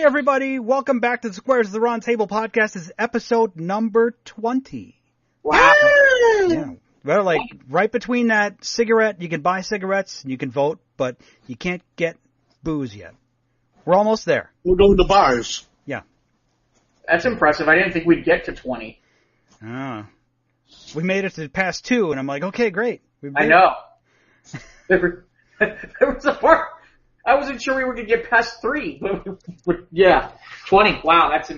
Hey, everybody. Welcome back to the Squares of the Round Table podcast. This is episode number 20. Wow. Yeah. Well, like, right between that cigarette, you can buy cigarettes, and you can vote, but you can't get booze yet. We're almost there. We're going to bars. Yeah. That's impressive. I didn't think we'd get to 20. We made it to past 2, and I'm like, okay, great. I know. There was a part, I wasn't sure we were going to get past 3. But yeah, 20. Wow, that's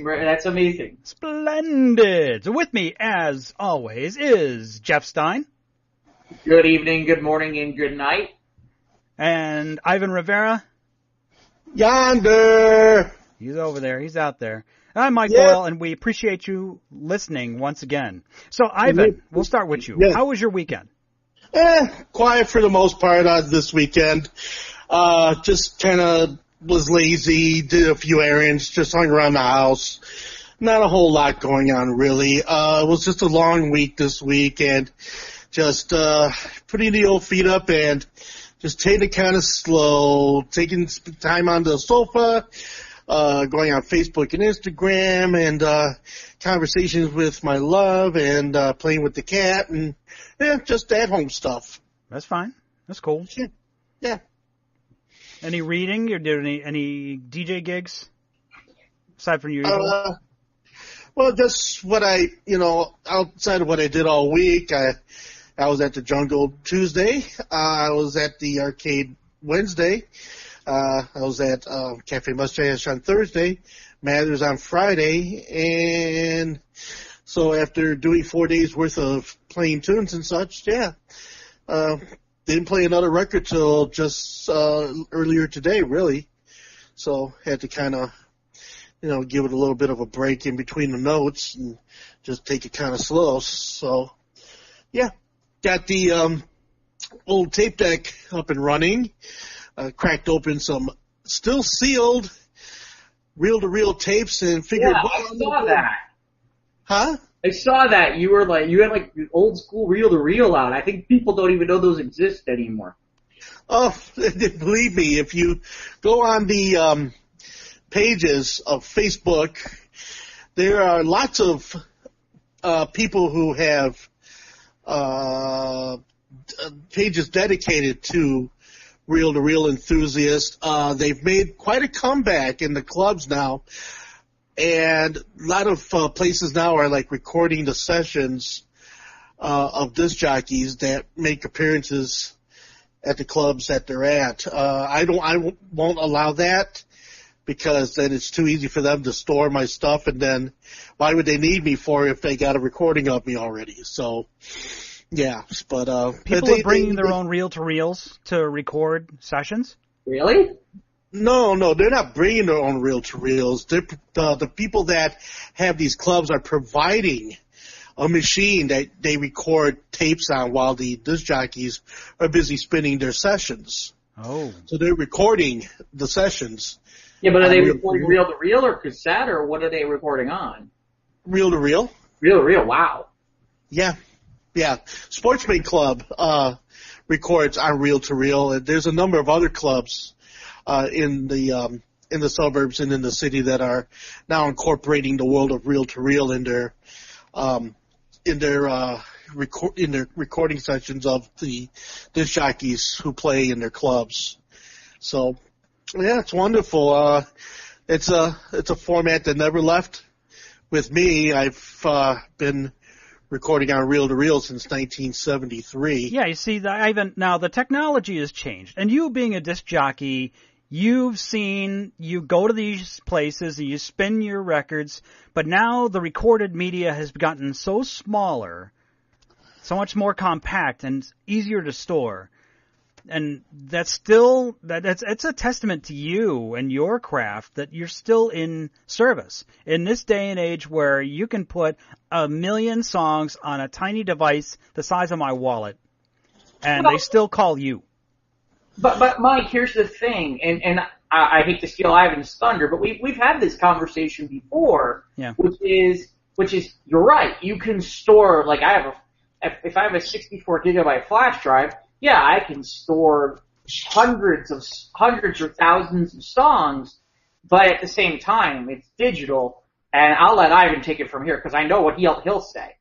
amazing. Splendid. So with me, as always, is Jeff Stein. Good evening, good morning, and good night. And Ivan Rivera. Yonder. He's over there. He's out there. And I'm Mike Boyle, and we appreciate you listening once again. So, Ivan, we'll start with you. Yeah. How was your weekend? Quiet for the most part this weekend. Just kind of was lazy, did a few errands, just hung around the house. Not a whole lot going on, really. It was just a long week this week, and just putting the old feet up and just taking it kind of slow, taking time on the sofa, going on Facebook and Instagram, and conversations with my love, and playing with the cat, and just at-home stuff. That's fine. That's cool. Yeah. Any reading? You did any DJ gigs aside from your usual? Well, just what outside of what I did all week. I was at the Jungle Tuesday. I was at the Arcade Wednesday. I was at Cafe Mustache on Thursday. Mathers on Friday. And so after doing 4 days worth of playing tunes and such, didn't play another record till just earlier today, really. So had to kind of, give it a little bit of a break in between the notes and just take it kind of slow. So, got the old tape deck up and running. Cracked open some still sealed reel-to-reel tapes and figured. Yeah, I saw that. Huh? I saw that. You had the old school reel-to-reel out. I think people don't even know those exist anymore. Oh, believe me, if you go on the pages of Facebook, there are lots of people who have pages dedicated to reel-to-reel enthusiasts. They've made quite a comeback in the clubs now, and a lot of places now are like recording the sessions of disc jockeys that make appearances at the clubs that they're at. I won't allow that, because then it's too easy for them to store my stuff, and then why would they need me for if they got a recording of me already? So, yeah, but people are bringing their own reel-to-reels to record sessions? Really? No, they're not bringing their own reel-to-reels. The people that have these clubs are providing a machine that they record tapes on while the disc jockeys are busy spinning their sessions. Oh. So they're recording the sessions. Yeah, but are they recording reel-to-reel or cassette, or what are they recording on? Reel-to-reel. Reel-to-reel, wow. Yeah. Sportsman Club records on reel-to-reel, and there's a number of other clubs in the suburbs and in the city that are now incorporating the world of reel-to-reel in their recording sessions of the disc jockeys who play in their clubs. So, yeah, it's wonderful. It's a format that never left with me. I've been recording on reel-to-reel since 1973. Yeah, you see, Ivan, now the technology has changed, and you being a disc jockey, you go to these places and you spin your records, but now the recorded media has gotten so smaller, so much more compact and easier to store. And it's a testament to you and your craft that you're still in service in this day and age where you can put 1 million songs on a tiny device the size of my wallet, and they still call you. But Mike, here's the thing, and I hate to steal Ivan's thunder, but we've had this conversation before, which is you're right. You can store, like if I have a 64 gigabyte flash drive, I can store hundreds or thousands of songs but at the same time, it's digital, and I'll let Ivan take it from here because I know what he'll say.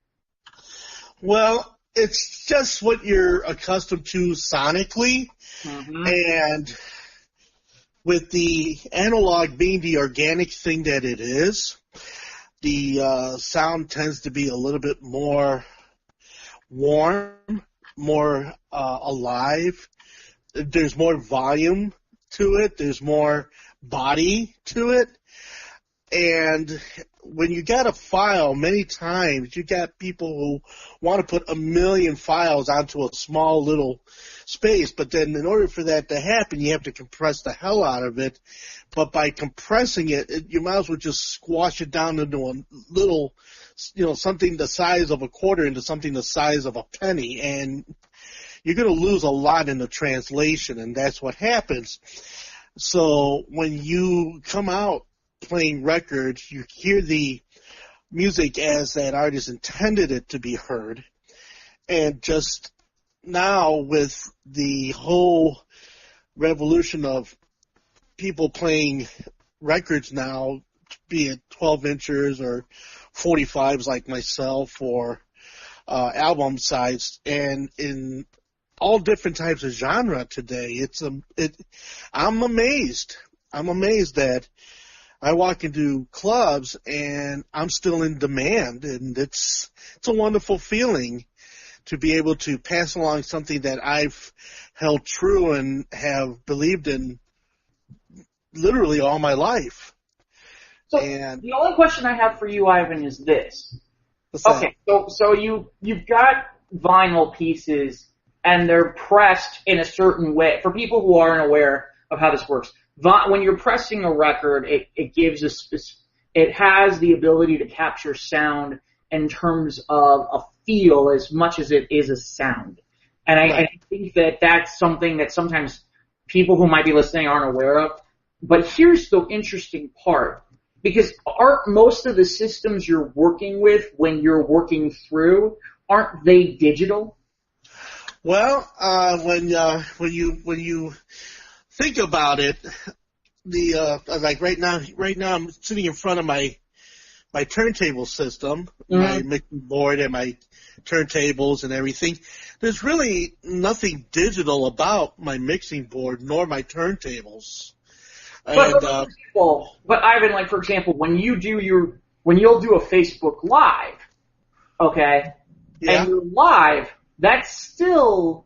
Well, it's just what you're accustomed to sonically, and with the analog being the organic thing that it is, the sound tends to be a little bit more warm, more alive. There's more volume to it. There's more body to it. And when you got a file, many times you got people who want to put 1 million files onto a small little space, but then in order for that to happen, you have to compress the hell out of it. But by compressing it, you might as well just squash it down into a little, something the size of a quarter into something the size of a penny, and you're going to lose a lot in the translation, and that's what happens. So when you come out playing records, you hear the music as that artist intended it to be heard. And just now with the whole revolution of people playing records now, be it 12 inches or 45s like myself, or album size, and in all different types of genre today, I'm amazed. I'm amazed that I walk into clubs and I'm still in demand, and it's a wonderful feeling to be able to pass along something that I've held true and have believed in literally all my life. So the only question I have for you, Ivan, is this. Okay, so you've got vinyl pieces and they're pressed in a certain way. For people who aren't aware of how this works, when you're pressing a record, it has the ability to capture sound in terms of a feel as much as it is a sound. And I think that that's something that sometimes people who might be listening aren't aware of. But here's the interesting part, because aren't most of the systems you're working with when you're working through, aren't they digital? Well, when you think about it, like right now I'm sitting in front of my turntable system, my mixing board and my turntables and everything. There's really nothing digital about my mixing board nor my turntables. But Ivan, like for example, when you'll do a Facebook Live, okay, and you're live, that's still,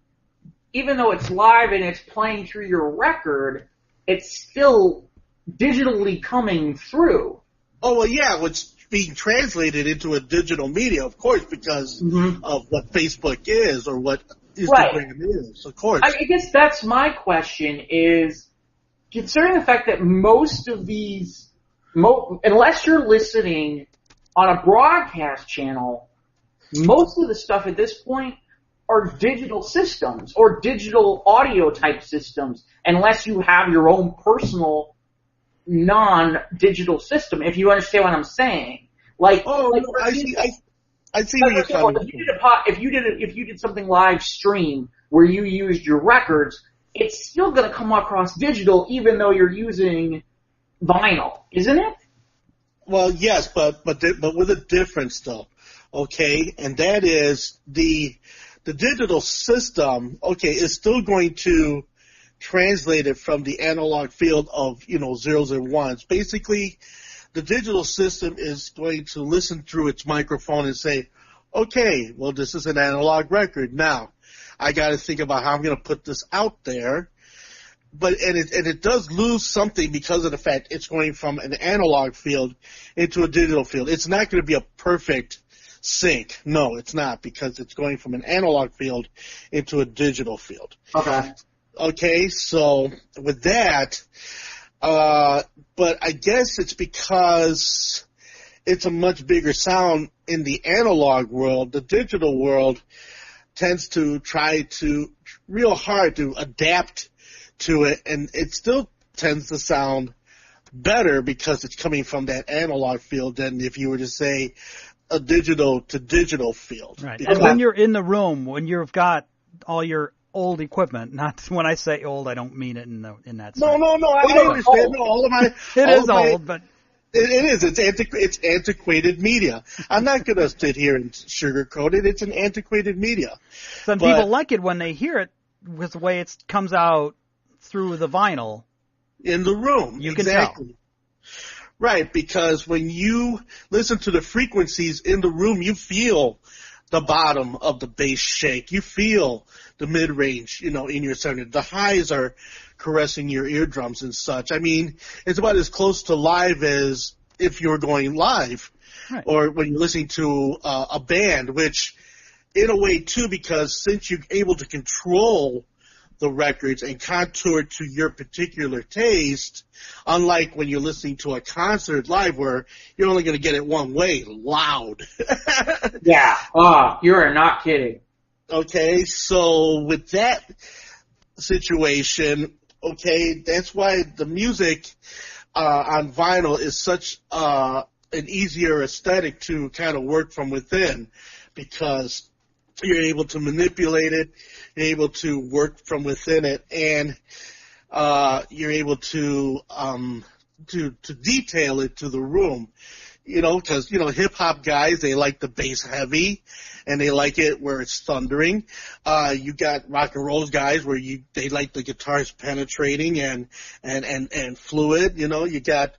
even though it's live and it's playing through your record, it's still digitally coming through. Oh, well, yeah, it's being translated into a digital media, of course, because of what Facebook is or what Instagram is, of course. I guess that's my question is, considering the fact that most of these, unless you're listening on a broadcast channel, most of the stuff at this point are digital systems or digital audio type systems, unless you have your own personal non-digital system, if you understand what I'm saying. I see where you're coming from. If you did something live stream where you used your records, it's still going to come across digital even though you're using vinyl, isn't it? Well, yes, but with a difference though, okay? And that is the digital system, okay, is still going to translate it from the analog field of, zeros and ones. Basically, the digital system is going to listen through its microphone and say, okay, well, this is an analog record. Now, I got to think about how I'm going to put this out there. But it does lose something because of the fact it's going from an analog field into a digital field. It's not going to be a perfect sync. No, it's not, because it's going from an analog field into a digital field. Okay, so with that, but I guess it's because it's a much bigger sound in the analog world. The digital world tends to try to real hard to adapt to it, and it still tends to sound better because it's coming from that analog field than if you were to say a digital to digital field. Right. And when you're in the room, when you've got all your old equipment. Not when I say old, I don't mean it in that sense. No. I understand. No, all of my it is old, but it is. It's antiquated media. I'm not going to sit here and sugarcoat it. It's an antiquated media. Some people like it when they hear it with the way it comes out through the vinyl in the room. You exactly. Can tell. Right, because when you listen to the frequencies in the room, you feel the bottom of the bass shake. You feel the mid-range, in your sound. The highs are caressing your eardrums and such. I mean, it's about as close to live as if you're going live, right, or when you're listening to a band, which in a way, too, because since you're able to control the records and contour to your particular taste, unlike when you're listening to a concert live where you're only going to get it one way, loud. Yeah. You are not kidding. Okay, so with that situation, okay, that's why the music on vinyl is such an easier aesthetic to kind of work from within, because you're able to manipulate it, you're able to work from within it, and you're able to detail it to the room. Because, hip-hop guys, they like the bass heavy, and they like it where it's thundering. You got rock and roll guys where they like the guitars penetrating and fluid. You got,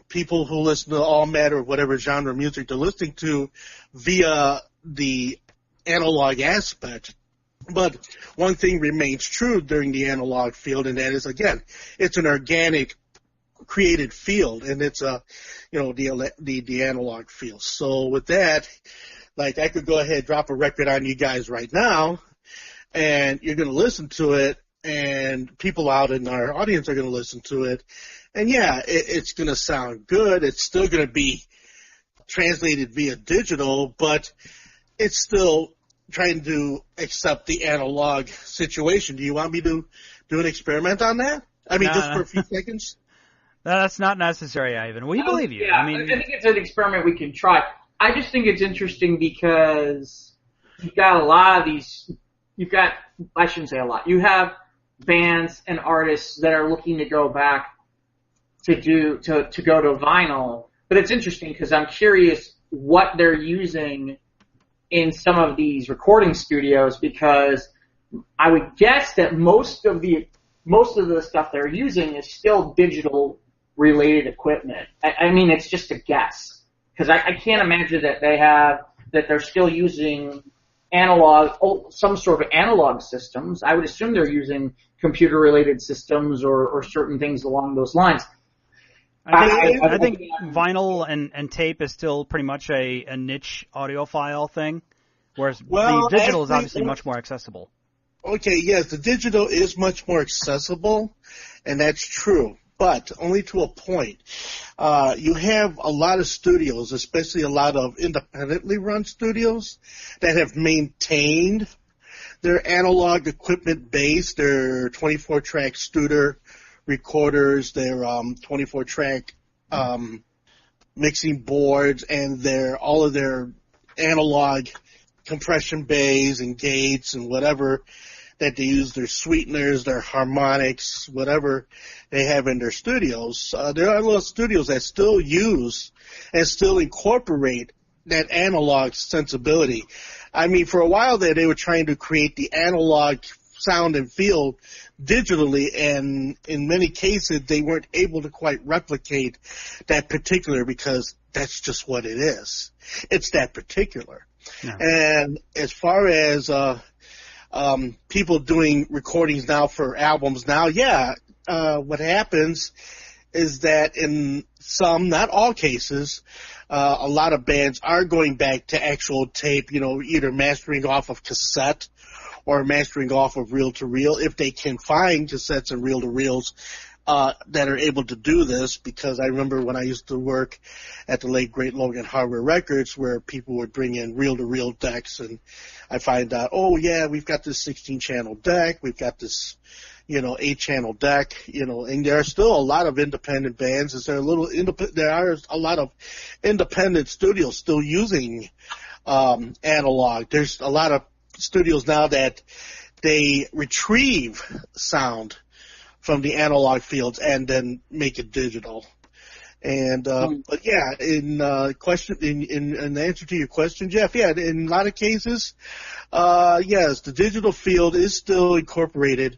people who listen to all matter of whatever genre of music they're listening to via the analog aspect. But one thing remains true during the analog field, and that is, again, it's an organic created field, and it's the analog field. So with that, like, I could go ahead, drop a record on you guys right now, and you're going to listen to it, and people out in our audience are going to listen to it, and yeah, it's going to sound good. It's still going to be translated via digital, but it's still trying to accept the analog situation. Do you want me to do an experiment on that? I mean, just for a few seconds? That's not necessary, Ivan. We believe you. Yeah, I think it's an experiment we can try. I just think it's interesting because you've got a lot of these, I shouldn't say a lot, you have bands and artists that are looking to go back to go to vinyl, but it's interesting because I'm curious what they're using in some of these recording studios, because I would guess that most of the stuff they're using is still digital related equipment. I mean, it's just a guess, because I can't imagine that they're still using some sort of analog systems. I would assume they're using computer related systems or certain things along those lines. I think vinyl and tape is still pretty much a niche audiophile thing, whereas the digital is obviously much more accessible. Okay, yes, the digital is much more accessible, and that's true, but only to a point. You have a lot of studios, especially a lot of independently run studios, that have maintained their analog equipment base, their 24-track Studer recorders, their 24-track mixing boards, and all of their analog compression bays and gates and whatever that they use, their sweeteners, their harmonics, whatever they have in their studios. There are a lot of studios that still use and still incorporate that analog sensibility. I mean, for a while there, they were trying to create the analog sound and feel digitally, and in many cases, they weren't able to quite replicate that particular, because that's just what it is. It's that particular. Yeah. And as far as people doing recordings now for albums now, what happens is that in some, not all cases, a lot of bands are going back to actual tape, either mastering off of cassette or mastering off of reel-to-reel, if they can find cassettes and reel-to-reels that are able to do this, because I remember when I used to work at the late great Logan Hardware Records, where people would bring in reel-to-reel decks, and I find out, oh yeah, we've got this 16-channel deck, we've got this 8-channel deck, and there are still a lot of independent bands. There are a lot of independent studios still using analog. There's a lot of studios now that they retrieve sound from the analog fields and then make it digital. And but yeah, in answer to your question, Jeff, yeah, in a lot of cases, yes, the digital field is still incorporated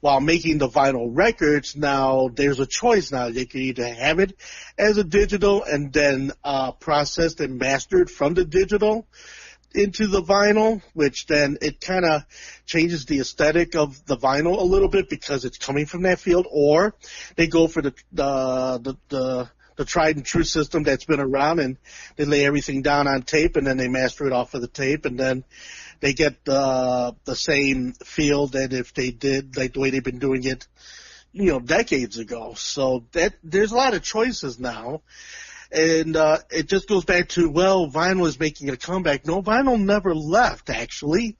while making the vinyl records. Now there's a choice now. They can either have it as a digital and then processed and mastered from the digital into the vinyl, which then it kind of changes the aesthetic of the vinyl a little bit because it's coming from that field, or they go for the tried and true system that's been around, and they lay everything down on tape and then they master it off of the tape, and then they get the same feel that if they did like the way they've been doing it, decades ago. So that there's a lot of choices now. And it just goes back to, well, vinyl is making a comeback. No, vinyl never left, actually.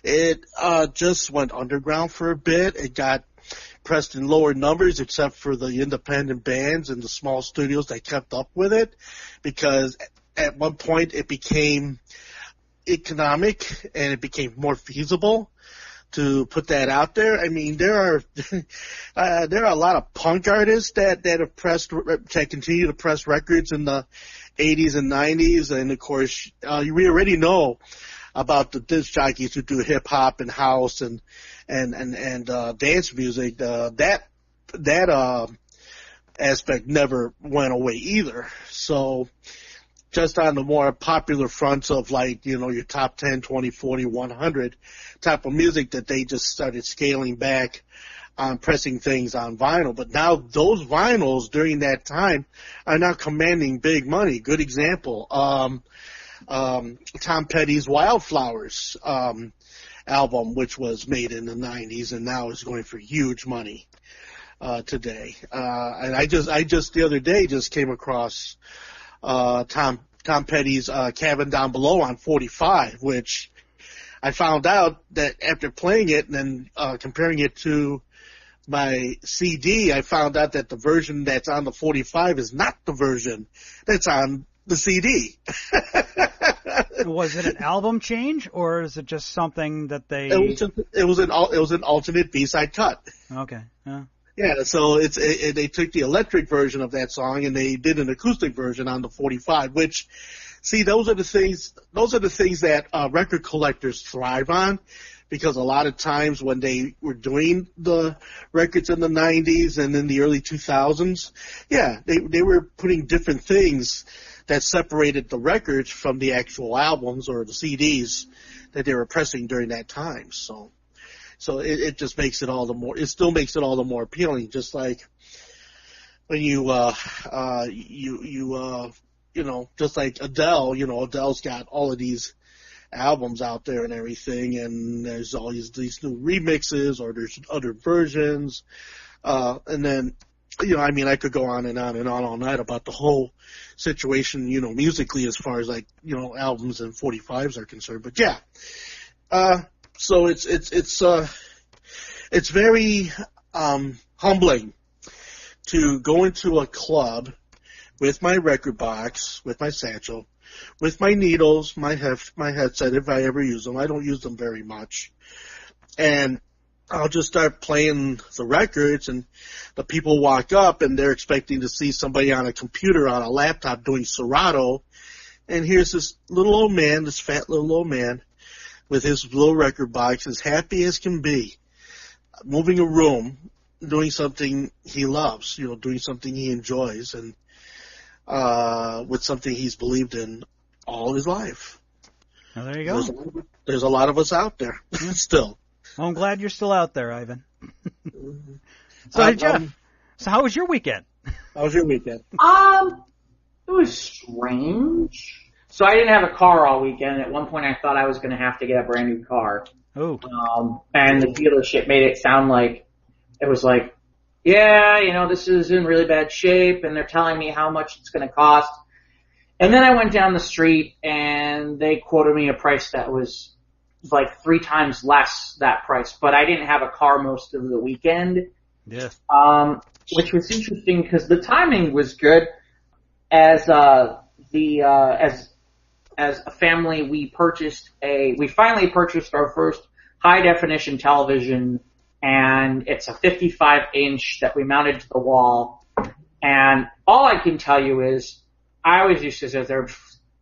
It just went underground for a bit. It got pressed in lower numbers, except for the independent bands and the small studios that kept up with it, because at one point it became economic and it became more feasible to put that out there. I mean, there are a lot of punk artists that continue to press records in the 80s and 90s, and of course, we already know about the disc jockeys who do hip hop and house and dance music. That aspect never went away either. So just on the more popular fronts of your top 10, 20, 40, 100 type of music, that they just started scaling back on pressing things on vinyl. But now those vinyls during that time are now commanding big money. Good example, Tom Petty's Wildflowers album, which was made in the 90s and now is going for huge money today. And I just the other day just came across Tom Petty's Cabin Down Below on 45, which I found out that after playing it and then comparing it to my CD, I found out that the version that's on the 45 is not the version that's on the CD. Was it an album change, or is it just something that they? It was an alternate B-side cut. Okay. Yeah. Yeah, so they took the electric version of that song and they did an acoustic version on the 45, which, see, those are the things that record collectors thrive on, because a lot of times when they were doing the records in the 90s and in the early 2000s, yeah, they were putting different things that separated the records from the actual albums or the CDs that they were pressing during that time. So it just makes it all the more, it still makes it all the more appealing, just like when just like Adele, Adele's got all of these albums out there and everything, and there's all these new remixes, or there's other versions, and then, I could go on and on and on all night about the whole situation, musically, as far as albums and 45s are concerned. But yeah, so it's very humbling to go into a club with my record box, with my satchel, with my needles, my headset, if I ever use them. I don't use them very much. And I'll just start playing the records, and the people walk up and they're expecting to see somebody on a computer, on a laptop, doing Serato. And here's this little old man, this fat little old man, with his little record box, as happy as can be, moving a room, doing something he loves, doing something he enjoys, and with something he's believed in all his life. Well, there you go. There's a lot of us out there still. Well, I'm glad you're still out there, Ivan. So, Jeff, so how was your weekend? How was your weekend? It was strange. So I didn't have a car all weekend. At one point I thought I was going to have to get a brand new car. Oh. And the dealership made it sound like, it was like, yeah, this is in really bad shape, and they're telling me how much it's going to cost. And then I went down the street and they quoted me a price that was like 3 times less that price, but I didn't have a car most of the weekend. Yeah. Which was interesting because the timing was good. As a family, we finally purchased our first high-definition television, and it's a 55-inch that we mounted to the wall. And all I can tell you is I always used to sit there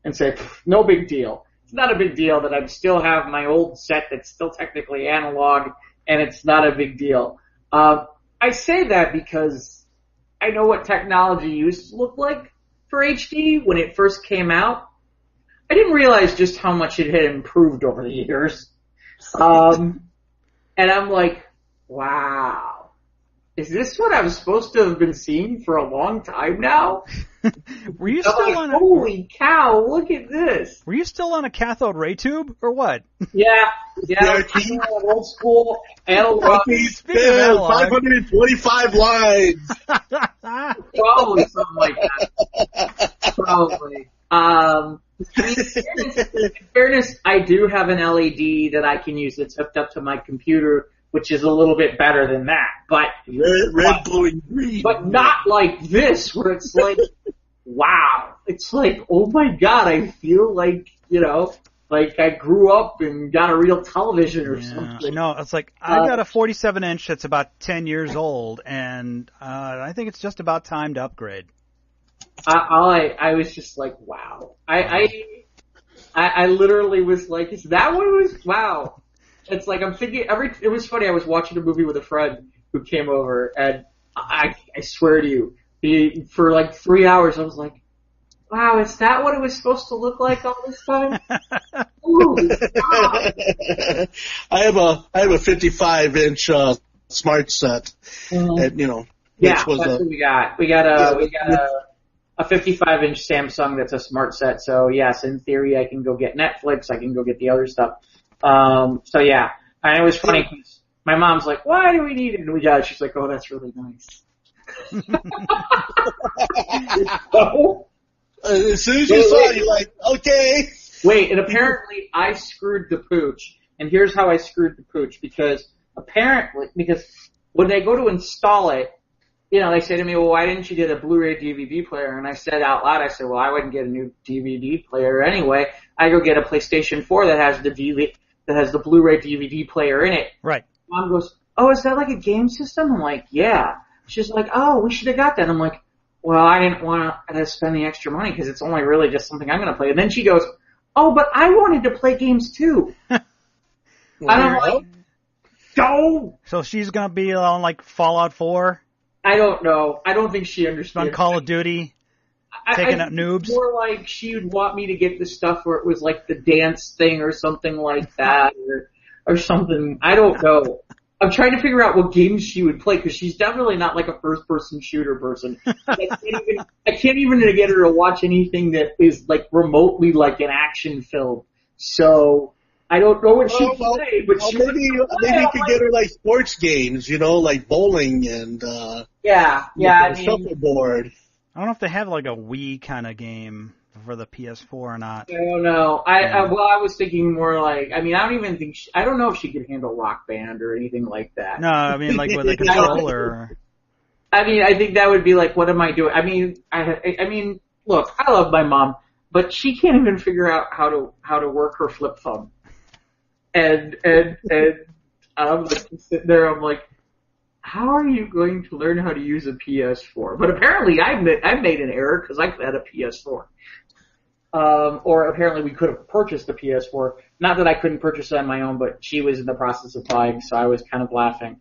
and say, no big deal. It's not a big deal that I still have my old set that's still technically analog, and it's not a big deal. I say that because I know what technology used to look like for HD when it first came out. I didn't realize just how much it had improved over the years. And I'm like, wow, is this what I was supposed to have been seeing for a long time now? Were you still on holy cow, look at this. Were you still on a cathode ray tube or what? Yeah, old school analog. 525 lines. Probably something like that. Probably. I mean, in fairness, I do have an LED that I can use that's hooked up to my computer, which is a little bit better than that. But red, blue, and green. But not like this, where it's like, wow. It's like, oh my god, I feel like, like I grew up and got a real television or something. I know. It's like, I've got a 47-inch that's about 10 years old, and I think it's just about time to upgrade. I was just like, wow. I literally was like, is that what it was? Wow. It's like, I'm thinking, it was funny, I was watching a movie with a friend who came over, and I swear to you, for like 3 hours, I was like, wow, is that what it was supposed to look like all this time? Ooh, wow. I have a 55-inch smart set, and that's what we got. We got a 55-inch Samsung that's a smart set. So yes, in theory, I can go get Netflix. I can go get the other stuff. So yeah, and it was funny because my mom's like, "Why do we need it?" And we got it. She's like, "Oh, that's really nice." As soon as you saw it, you're like, "Okay." Wait, and apparently I screwed the pooch. And here's how I screwed the pooch, because when they go to install it, they say to me, well, why didn't you get a Blu-ray DVD player? And I said out loud, well, I wouldn't get a new DVD player anyway. I go get a PlayStation 4 that has the Blu-ray DVD player in it. Right. Mom goes, oh, is that like a game system? I'm like, yeah. She's like, oh, we should have got that. I'm like, well, I didn't want to spend the extra money because it's only really just something I'm going to play. And then she goes, oh, but I wanted to play games too. And I'm like, go. So she's going to be on like Fallout 4? I don't know. I don't think she understands. On Call of Duty, taking out noobs. More like she would want me to get the stuff where it was like the dance thing or something like that, or something. I don't know. I'm trying to figure out what games she would play, because she's definitely not like a first-person shooter person. I can't even get her to watch anything that is like remotely like an action film. So I don't know what she'd play, but maybe you could get her like sports games, like bowling and shuffleboard. I don't know if they have like a Wii kind of game for the PS4 or not. I don't know. I was thinking more like, I don't know if she could handle Rock Band or anything like that. No, I mean like with a controller. I think that would be like, what am I doing? I mean, look, I love my mom, but she can't even figure out how to work her flip phone. And I'm like sitting there, I'm like, how are you going to learn how to use a PS4? But apparently I made an error because I had a PS4. Or apparently we could have purchased a PS4. Not that I couldn't purchase it on my own, but she was in the process of buying, so I was kind of laughing.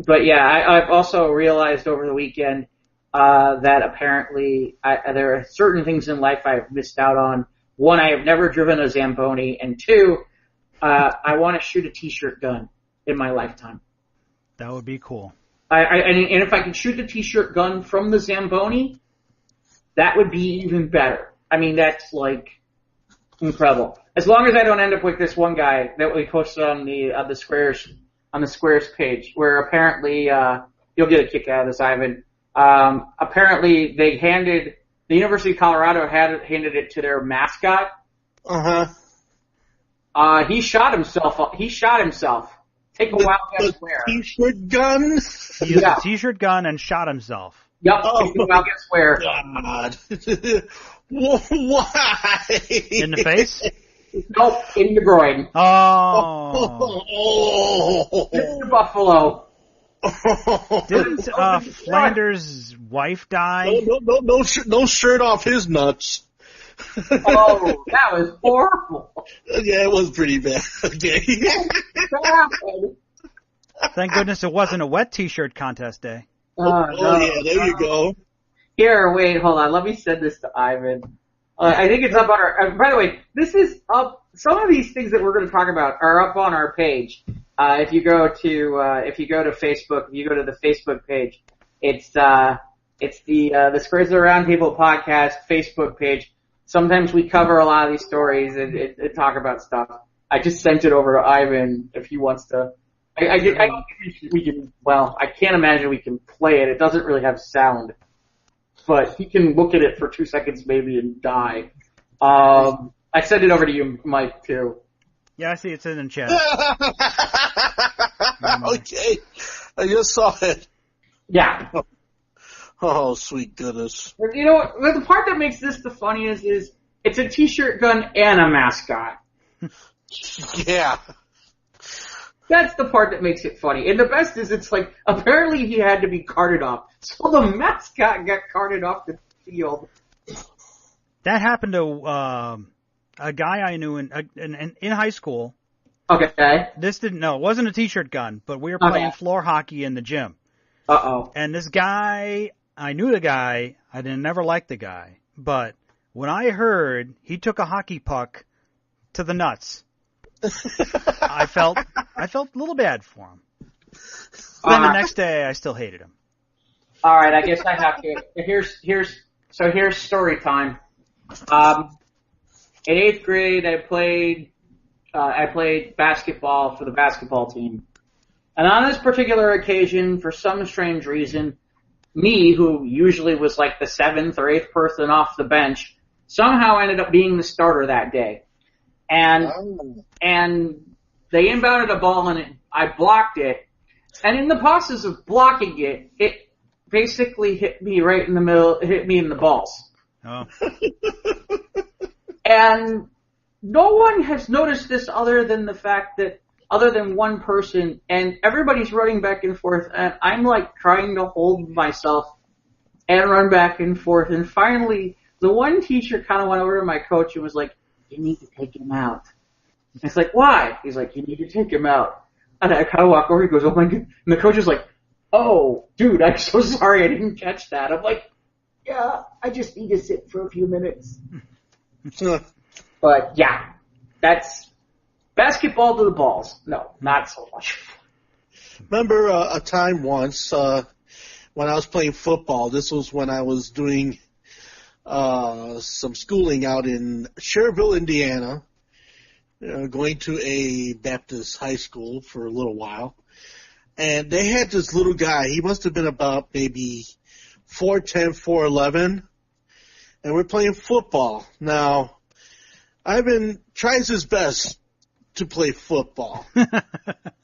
But yeah, I've also realized over the weekend that apparently there are certain things in life I've missed out on. One, I have never driven a Zamboni, and two, I want to shoot a t-shirt gun in my lifetime. That would be cool. And if I could shoot the t-shirt gun from the Zamboni, that would be even better. I mean, that's like incredible. As long as I don't end up like this one guy that we posted on the Squares page, where apparently you'll get a kick out of this, Ivan. Apparently the University of Colorado handed it to their mascot. He shot himself. Take a wild guess where. T-shirt gun? He used a t-shirt gun and shot himself. Yep. Take a wild guess where. God. Why? In the face? Nope, in the groin. Oh. Mr. Buffalo. Didn't Flanders' wife die? No shirt off his nuts. Oh, that was horrible. Yeah, it was pretty bad. Okay. Thank goodness it wasn't a wet T-shirt contest day. No. Yeah, there you go. Here, wait, hold on. Let me send this to Ivan. I think it's up on our. By the way, this is up. Some of these things that we're going to talk about are up on our page. If you go to Facebook, if you go to the Facebook page, it's the Squares of the Roundtable podcast Facebook page. Sometimes we cover a lot of these stories and talk about stuff. I just sent it over to Ivan if he wants to. I don't think we can. Well, I can't imagine we can play it. It doesn't really have sound, but he can look at it for 2 seconds maybe and die. I sent it over to you, Mike, too. Yeah, I see it's in the chat. Okay. I just saw it. Yeah. Oh, sweet goodness. You know, the part that makes this the funniest is it's a T-shirt gun and a mascot. Yeah. That's the part that makes it funny. And the best is it's like, apparently he had to be carted off. So the mascot got carted off the field. That happened to a guy I knew in high school. Okay. It wasn't a T-shirt gun, but we were playing floor hockey in the gym. Uh-oh. And this guy, I knew the guy, I never liked the guy, but when I heard he took a hockey puck to the nuts, I felt a little bad for him. Then the next day, I still hated him. All right, I guess I have to. Here's story time. In 8th grade, I played basketball for the basketball team. And on this particular occasion, for some strange reason, me, who usually was like the 7th or 8th person off the bench, somehow ended up being the starter that day. And they inbounded a ball and I blocked it. And in the process of blocking it, it basically hit me right in the middle, hit me in the balls. Oh. And no one has noticed this other than one person, and everybody's running back and forth, and I'm like trying to hold myself and run back and forth, and finally the one teacher kind of went over to my coach and was like, "You need to take him out." And it's like, "Why?" He's like, "You need to take him out." And I kind of walk over, he goes, "Oh my God," and the coach is like, "Oh, dude, I'm so sorry, I didn't catch that." I'm like, "Yeah, I just need to sit for a few minutes." But yeah, that's basketball to the balls. No, not so much. Remember a time once when I was playing football. This was when I was doing some schooling out in Cherville, Indiana, going to a Baptist high school for a little while. And they had this little guy. He must have been about maybe 4'10", 4'11", and we're playing football. Now, Ivan tries his best to play football.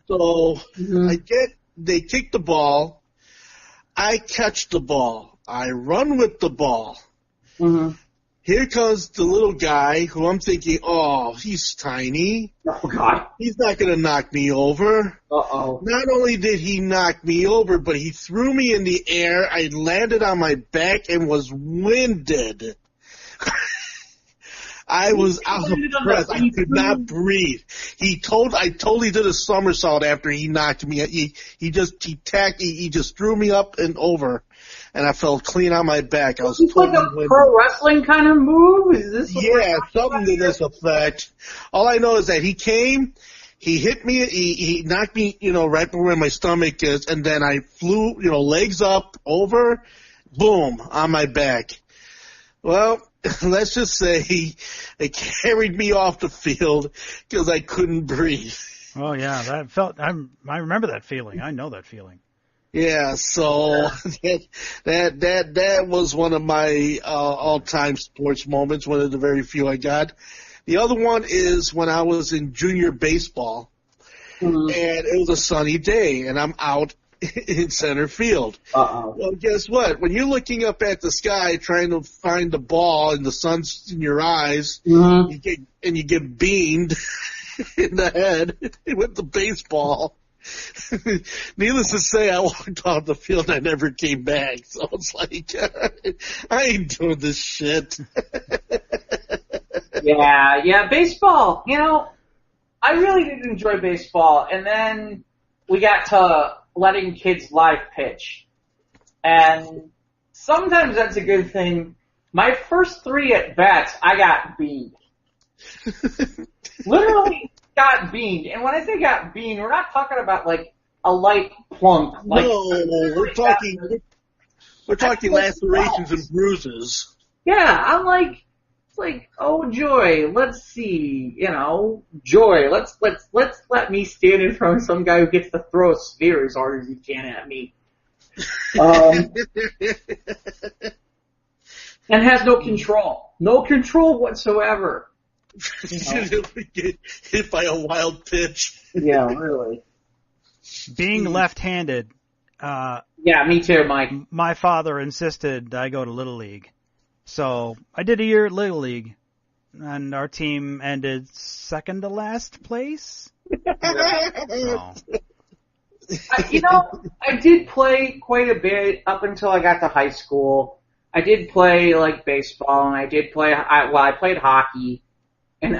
So they kick the ball. I catch the ball. I run with the ball. Mm-hmm. Here comes the little guy who I'm thinking, oh, he's tiny. Oh, God. He's not going to knock me over. Uh-oh. Not only did he knock me over, but he threw me in the air. I landed on my back and was winded. I was out of breath. I could not breathe. I totally did a somersault after he knocked me. He just threw me up and over, and I fell clean on my back. I was totally like a pro wrestling kind of move? Is this something to this effect. All I know is that he came, he hit me, he knocked me, right where my stomach is, and then I flew, legs up, over, boom, on my back. Well, let's just say it carried me off the field because I couldn't breathe. Oh yeah, I remember that feeling. I know that feeling. Yeah, so that was one of my all-time sports moments. One of the very few I got. The other one is when I was in junior baseball, and it was a sunny day, and I'm out in center field. Uh-oh. Well, guess what? When you're looking up at the sky trying to find the ball and the sun's in your eyes, you get beamed in the head with the baseball. Needless to say, I walked off the field and I never came back. So it's like, I ain't doing this shit. Yeah, baseball. You know, I really did enjoy baseball, and then we got to letting kids live pitch. And sometimes that's a good thing. My first 3 at-bats, I got beamed. Literally got beamed. And when I say got beamed, we're not talking about like a light plunk. Like, no, we're talking lacerations and bruises. Yeah, I'm like, it's like, oh joy, let's see, you know, joy. Let's let me stand in front of some guy who gets to throw a sphere as hard as he can at me. And has no control whatsoever. You know? Get hit by a wild pitch. Yeah, really. Being left-handed. Yeah, me too, Mike. My father insisted I go to Little League. So I did a year at Little League, and our team ended second to last place. So. I did play quite a bit up until I got to high school. I did play like baseball, and I did play. I played hockey, and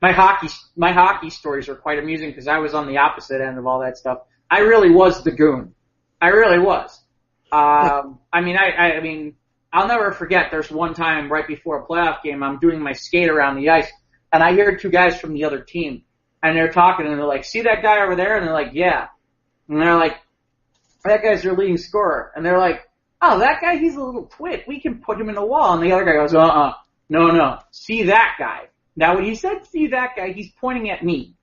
my hockey stories are quite amusing because I was on the opposite end of all that stuff. I really was the goon. I really was. I mean, I'll never forget. There's one time right before a playoff game, I'm doing my skate around the ice, and I hear 2 guys from the other team, and they're talking, and they're like, "See that guy over there?" And they're like, "Yeah." And they're like, "That guy's your leading scorer." And they're like, "Oh, that guy, he's a little twit. We can put him in the wall." And the other guy goes, no. See that guy. Now, when he said see that guy, he's pointing at me.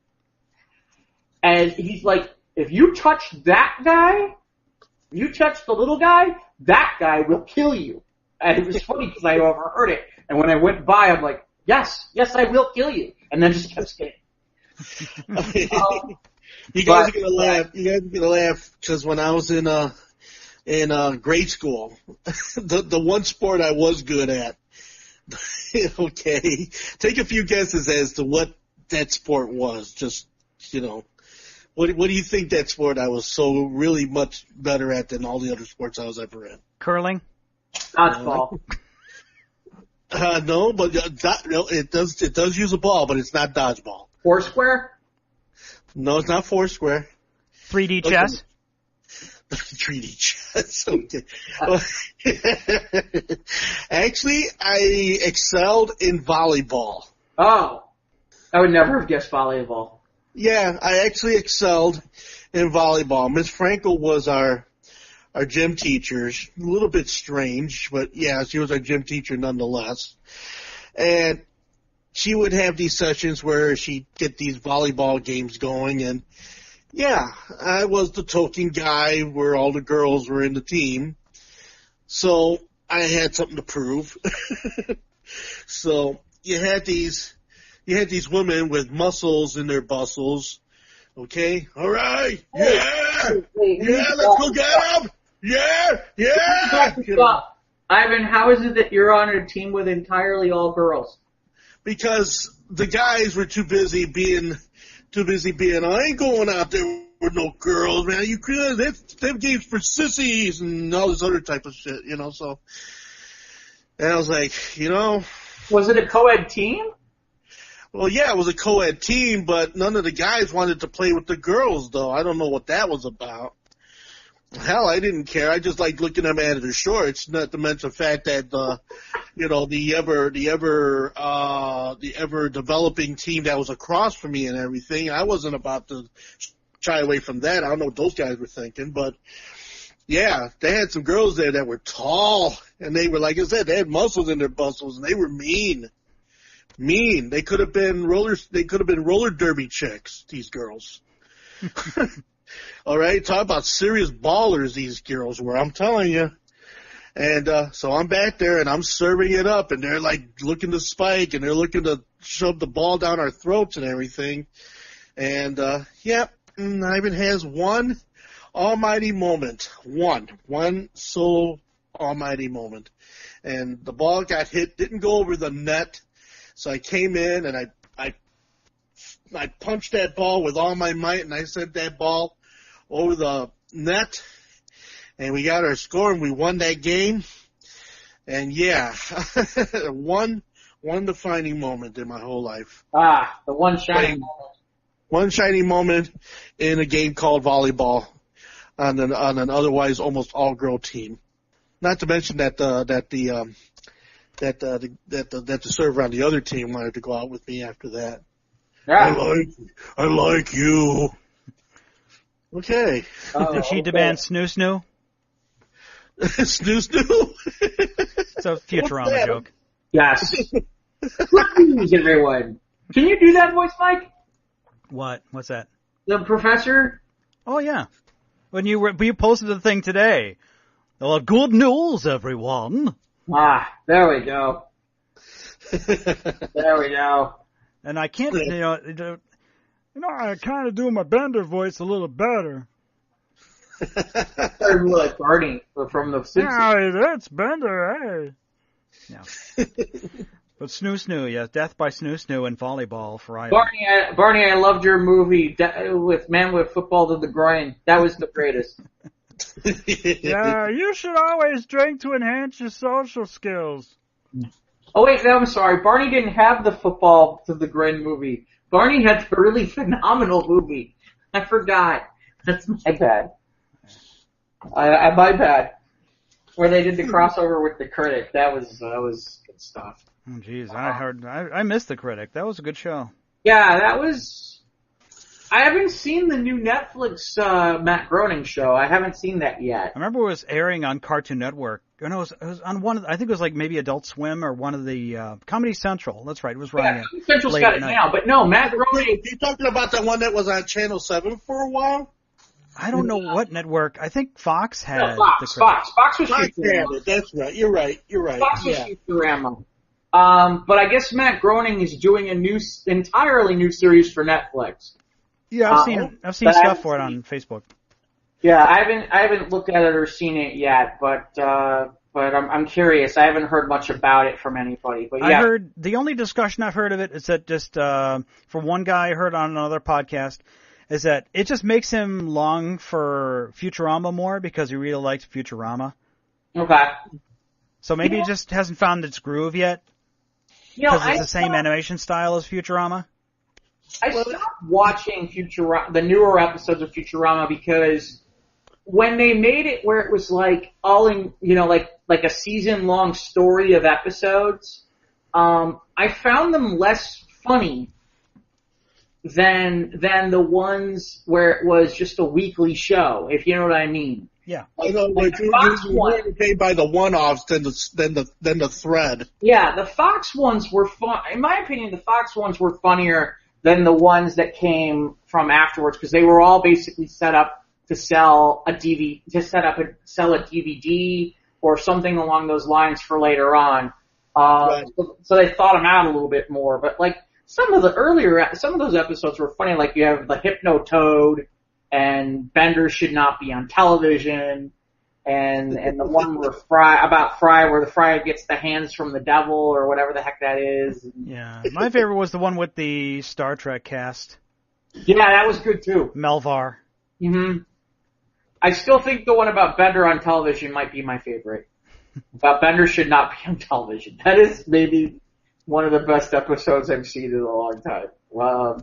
And he's like, if you touch that guy, you touch the little guy, that guy will kill you. And it was funny because I overheard it. And when I went by, I'm like, yes, I will kill you. And then just kept skating. You guys are gonna laugh. You guys are gonna laugh because when I was in grade school, the one sport I was good at. Okay, take a few guesses as to what that sport was. Just what do you think that sport I was so really much better at than all the other sports I was ever in? Curling. Dodgeball. No, but no, it does use a ball, but it's not dodgeball. Foursquare? No, it's not Foursquare. 3D chess? 3D chess, okay. Actually, I excelled in volleyball. Oh, I would never have guessed volleyball. Yeah, I actually excelled in volleyball. Miss Frankel was our gym teacher. A little bit strange, but yeah, she was our gym teacher nonetheless. And she would have these sessions where she'd get these volleyball games going, and yeah, I was the token guy where all the girls were in the team. So I had something to prove. So you had these women with muscles in their bustles. Okay, all right, yeah, let's go get them. Yeah. Ivan, how is it that you're on a team with entirely all girls? Because the guys were too busy being, I ain't going out there with no girls, man. You could, them games for sissies and all this other type of shit, so. And I was like, Was it a co-ed team? Well, yeah, it was a co-ed team, but none of the guys wanted to play with the girls, though. I don't know what that was about. Hell, I didn't care. I just liked looking at them at their shorts, not to mention the fact that, the ever developing team that was across from me and everything, I wasn't about to shy away from that. I don't know what those guys were thinking, but yeah, they had some girls there that were tall, and they were, like I said, they had muscles in their bustles, and they were mean. They could have been roller derby chicks, these girls. All right, talk about serious ballers these girls were, I'm telling you. And so I'm back there, and I'm serving it up, and they're like looking to spike, and they're looking to shove the ball down our throats and everything. And Ivan has one almighty moment. One sole almighty moment. And the ball got hit, didn't go over the net. So I came in and I punched that ball with all my might, and I sent that ball over the net. And we got our score, and we won that game. And yeah, one defining moment in my whole life. The one shining moment. One shining moment in a game called volleyball on an otherwise almost all-girl team. Not to mention that the server on the other team wanted to go out with me after that. Yeah. I like you. Okay. Did she demand snoo snoo? Snoo snoo? It's a Futurama joke. Yes. Good news, everyone. Can you do that voice, Mike? What? What's that? The professor? Oh, yeah. When you posted the thing today. Well, good news, everyone. There we go. There we go. And I can't, I kind of do my Bender voice a little better. Or like Barney from The Simpsons. Yeah, that's Bender, hey. Yeah. But snoo snoo, yeah, death by snoo snoo in volleyball for Ivan. Barney, I loved your movie with Man with Football to the Groin. That was the greatest. Yeah, you should always drink to enhance your social skills. Oh wait, no, I'm sorry. Barney didn't have the Football to the Groin movie. Barney had the really phenomenal movie. I forgot. That's my bad. My bad. Where they did the crossover with The Critic. That was good stuff. Oh, jeez, I missed The Critic. That was a good show. Yeah, that was. I haven't seen the new Netflix Matt Groening show. I haven't seen that yet. I remember it was airing on Cartoon Network. And it was on one of, I think it was like maybe Adult Swim or one of the Comedy Central. That's right. It was running. Yeah, Central's got it now, but no, Matt Groening. You talking about the one that was on Channel 7 for a while? I don't know what network. I think Fox had Fox was Futurama. That's right. You're right. Fox was Futurama. But I guess Matt Groening is doing a entirely new series for Netflix. Yeah, I've seen stuff for it on Facebook. Yeah, I haven't looked at it or seen it yet, but I'm curious. I haven't heard much about it from anybody. But yeah. I heard the only discussion I've heard of it is that just from one guy I heard on another podcast is that it just makes him long for Futurama more because he really likes Futurama. Okay. So maybe he just hasn't found its groove yet. Because it's the same animation style as Futurama. I stopped watching the newer episodes of Futurama because when they made it where it was like all in, like a season-long story of episodes, I found them less funny than the ones where it was just a weekly show, if you know what I mean. Yeah. I know, like you're more paid by the one-offs than the thread. Yeah, the Fox ones were fun. In my opinion, the Fox ones were funnier than the ones that came from afterwards because they were all basically set up to sell a DVD, sell a DVD or something along those lines for later on. Right. So they thought them out a little bit more. But like some of those episodes were funny. Like you have the Hypno Toad and Bender Should Not Be on Television, and the one where where the Fry gets the hands from the devil or whatever the heck that is. Yeah, my favorite was the one with the Star Trek cast. Yeah, that was good too. Melvar. Mm-hmm. I still think the one about Bender on television might be my favorite. About Bender Should Not Be on Television. That is maybe one of the best episodes I've seen in a long time. Wow.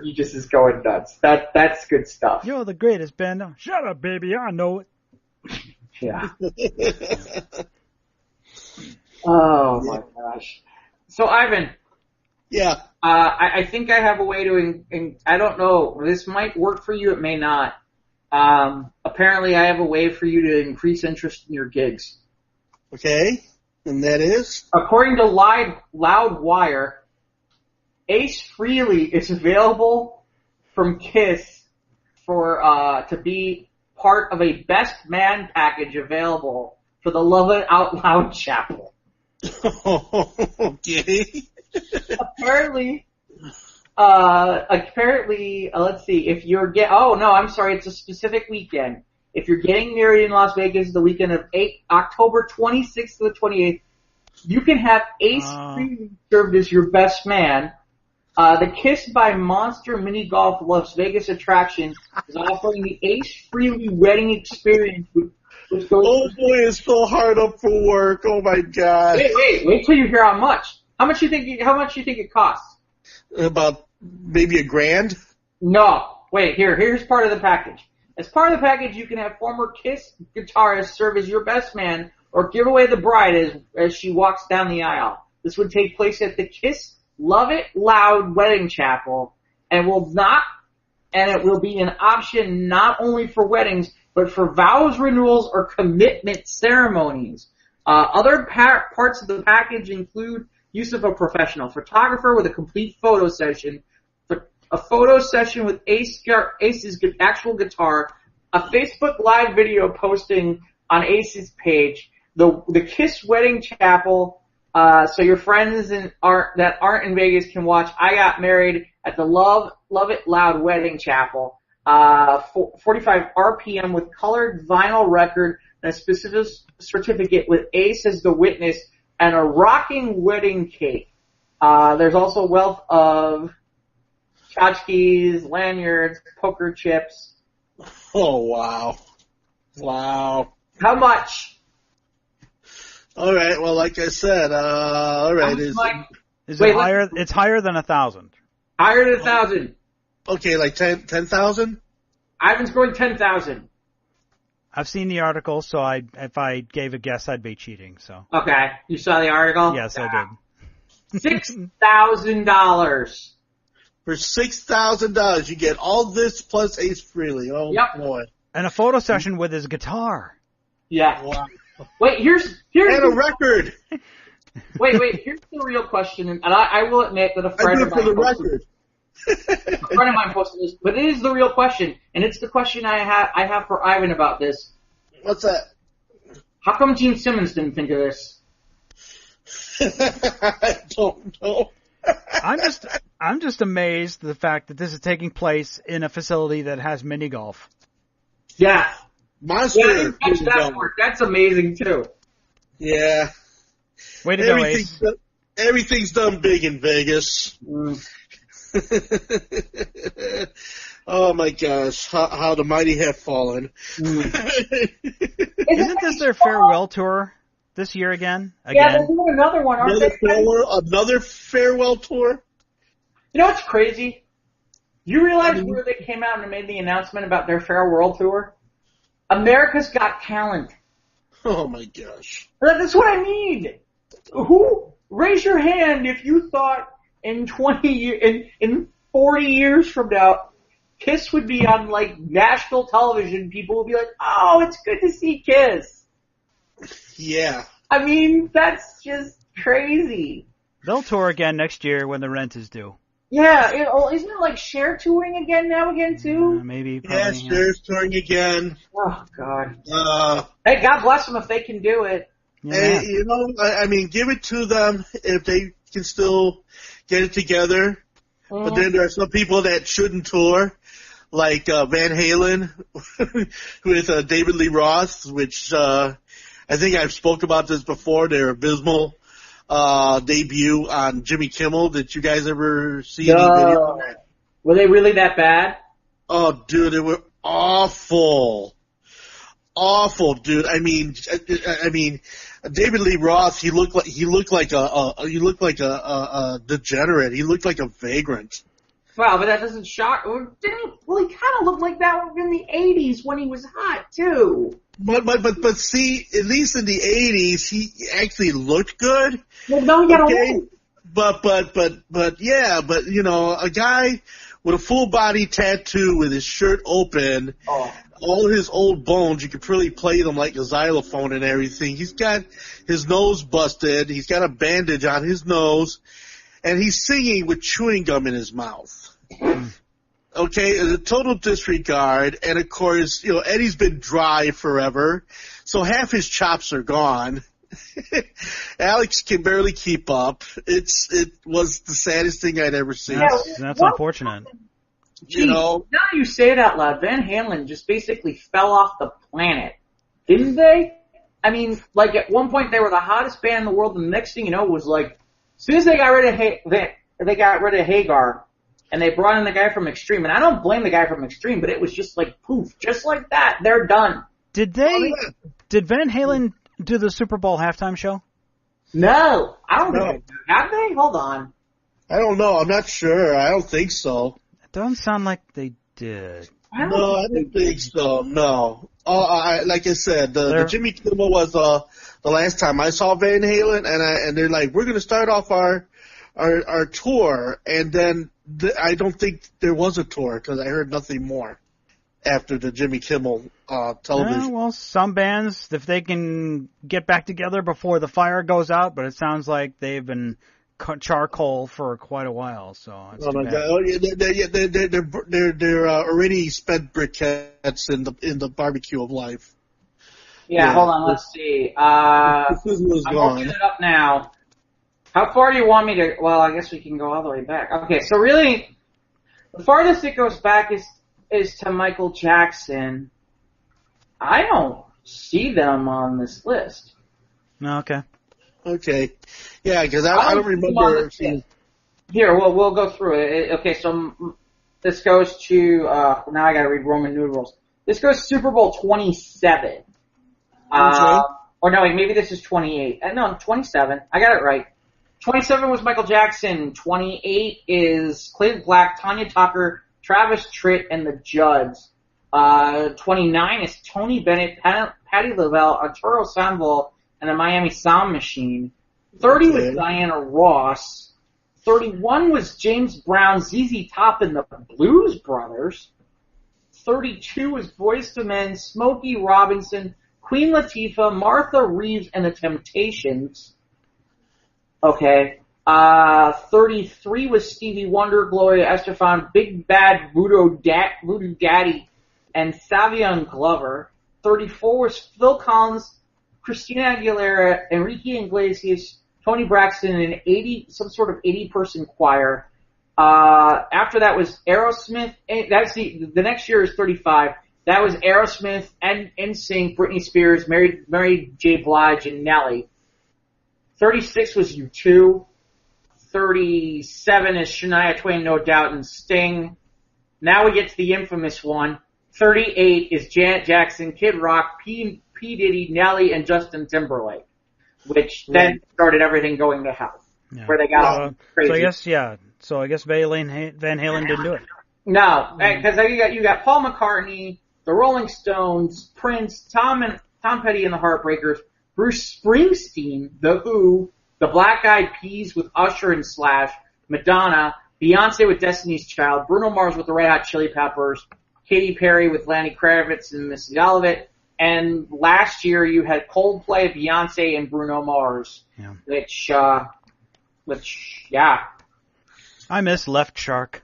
He just is going nuts. That's good stuff. You're the greatest, Bender. Shut up, baby. I know it. Yeah. Oh my gosh. So Ivan. Yeah. I think I have a way to. I don't know. This might work for you. It may not. Apparently, I have a way for you to increase interest in your gigs. Okay. And that is? According to Loudwire, Ace Frehley is available from KISS to be part of a Best Man package available for the Love It Out Loud Chapel. Okay. Apparently, apparently, let's see, if you're it's a specific weekend. If you're getting married in Las Vegas the weekend of October 26th to the 28th, you can have Ace Frehley served as your best man. The Kiss by Monster Mini Golf Las Vegas attraction is offering the Ace Frehley wedding experience. Which goes it's so hard up for work. Oh my God. Wait till you hear how much. How much you think it costs? About maybe $1,000? No. Wait, here's part of the package. As part of the package, you can have former Kiss guitarist serve as your best man or give away the bride as she walks down the aisle. This would take place at the Kiss Love It Loud Wedding Chapel and it will be an option not only for weddings, but for vows renewals or commitment ceremonies. Other parts of the package include use of a professional photographer with a complete photo session, a photo session with Ace's actual guitar, a Facebook Live video posting on Ace's page, the Kiss Wedding Chapel, so your friends that aren't in Vegas can watch I Got Married at the Love It Loud Wedding Chapel, 45 RPM with colored vinyl record and a specific certificate with Ace as the witness and a rocking wedding cake. There's also a wealth of tchotchkes, lanyards, poker chips. Oh, wow. Wow. How much? All right. Well, like I said, all right. It's higher than 1,000. Higher than 1,000. Okay, like 10,000? Ivan's going 10,000. I've seen the article, so if I gave a guess, I'd be cheating. So. Okay, you saw the article? Yes, I did. $6,000. For $6,000, you get all this plus Ace Frehley. Oh, yep. Boy. And a photo session with his guitar. Yeah. Wow. Wait, here's and a record. Wait, here's the real question, and I will admit that a friend of mine posted this, but it is the real question, and it's the question I have for Ivan about this. What's that? How come Gene Simmons didn't think of this? I don't know. I'm just amazed at the fact that this is taking place in a facility that has mini golf. Yeah. Monster. Yeah, that's amazing too. Yeah. Way to go, Ace. Everything's done big in Vegas. Oh my gosh, how the mighty have fallen. Isn't this their farewell tour this year again? Yeah, they're doing another one, aren't they? Another farewell tour? You know what's crazy? You realize where they came out and made the announcement about their farewell tour? America's Got Talent. Oh my gosh. That's what I mean. Raise your hand if you thought in 20 years, in 40 years from now, Kiss would be on like national television. People would be like, "Oh, it's good to see Kiss." Yeah. I mean, that's just crazy. They'll tour again next year when the rent is due. Yeah, isn't it like Cher touring again too? Maybe. Yeah, Cher's touring again. Oh God. Hey, God bless them if they can do it. Yeah. Hey, I mean, give it to them if they can still get it together. Mm-hmm. But then there are some people that shouldn't tour, like Van Halen with David Lee Roth, which I think I've spoke about this before. Their abysmal debut on Jimmy Kimmel. Did you guys ever see any video of that? Were they really that bad? Oh, dude, they were awful. Awful, dude. I mean, David Lee Roth. He looked like a degenerate. He looked like a vagrant. Wow, but that doesn't shock. Well, he kind of looked like that in the '80s when he was hot too. But see, at least in the '80s, he actually looked good. Well, no, he got old. But yeah, you know, a guy with a full body tattoo with his shirt open. Oh. All his old bones, you could really play them like a xylophone and everything. He's got his nose busted. He's got a bandage on his nose. And he's singing with chewing gum in his mouth. Okay, a total disregard. And, of course, you know, Eddie's been dry forever. So half his chops are gone. Alex can barely keep up. It was the saddest thing I'd ever seen. That's unfortunate. You know, now you say it out loud, Van Halen just basically fell off the planet, didn't they? I mean, like at one point they were the hottest band in the world, and the next thing you know was like, as soon as they got rid of Hagar, and they brought in the guy from Extreme, and I don't blame the guy from Extreme, but it was just like poof, just like that, they're done. Did Van Halen do the Super Bowl halftime show? No, I don't know. Have they? Hold on. I don't know. I'm not sure. I don't think so. Doesn't sound like they did. I don't think so. No. Like I said, the Jimmy Kimmel was the last time I saw Van Halen, and they're like, we're going to start off our tour, and then I don't think there was a tour because I heard nothing more after the Jimmy Kimmel television. Well, some bands, if they can get back together before the fire goes out, but it sounds like they've been charcoal for quite a while, so it's too bad. Oh, yeah, they're already spent briquettes in the barbecue of life. Yeah, hold on, let's see. I'm looking it up now. How far do you want me to? Well, I guess we can go all the way back. Okay, so really, the farthest it goes back is to Michael Jackson. I don't see them on this list. Okay. Okay. Yeah, because I don't remember seeing. Here, we'll go through it. Okay, so this goes to, now I gotta read Roman numerals. This goes Super Bowl 27. Or no, wait, maybe this is 28. No, 27. I got it right. 27 was Michael Jackson. 28 is Clint Black, Tanya Tucker, Travis Tritt, and the Judds. 29 is Tony Bennett, Patti LaBelle, Arturo Sandoval, and the Miami Sound Machine. 30 was Diana Ross. 31 was James Brown, ZZ Top, and the Blues Brothers. 32 was Boyz II Men, Smokey Robinson, Queen Latifah, Martha Reeves, and the Temptations. Okay. 33 was Stevie Wonder, Gloria Estefan, Big Bad Voodoo Daddy, and Savion Glover. 34 was Phil Collins, Christina Aguilera, Enrique Iglesias, Tony Braxton, and some sort of 80-person choir. After that was Aerosmith. That's the next year is 35. That was Aerosmith, NSYNC, Britney Spears, Mary J. Blige, and Nelly. 36 was U2. 37 is Shania Twain, No Doubt, and Sting. Now we get to the infamous one. 38 is Janet Jackson, Kid Rock, P. Diddy, Nelly, and Justin Timberlake, which then started everything going to hell, where they got all crazy. So I guess Van Halen didn't do it. No, because you got Paul McCartney, the Rolling Stones, Prince, Tom Petty and the Heartbreakers, Bruce Springsteen, The Who, the Black Eyed Peas with Usher and Slash, Madonna, Beyonce with Destiny's Child, Bruno Mars with the Red Hot Chili Peppers, Katy Perry with Lenny Kravitz and Missy Elliott, and last year you had Coldplay, Beyonce, and Bruno Mars, which, I miss Left Shark.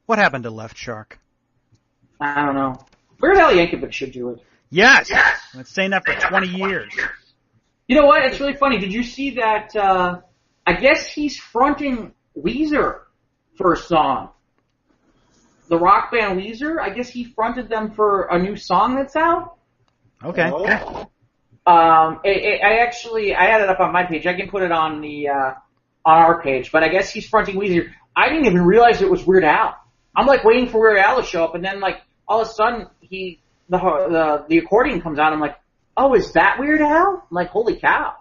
What happened to Left Shark? I don't know. Weird Al Yankovic should do it. Yes! I've been saying that for 20 years. You know what? It's really funny. Did you see that, I guess he's fronting Weezer for a song. The rock band Weezer, I guess he fronted them for a new song that's out. Okay. I had it up on my page. I can put it on on our page, but I guess he's fronting Weezer. I didn't even realize it was Weird Al. I'm like waiting for Weird Al to show up, and then like all of a sudden the accordion comes out. I'm like, oh, is that Weird Al? I'm like, holy cow.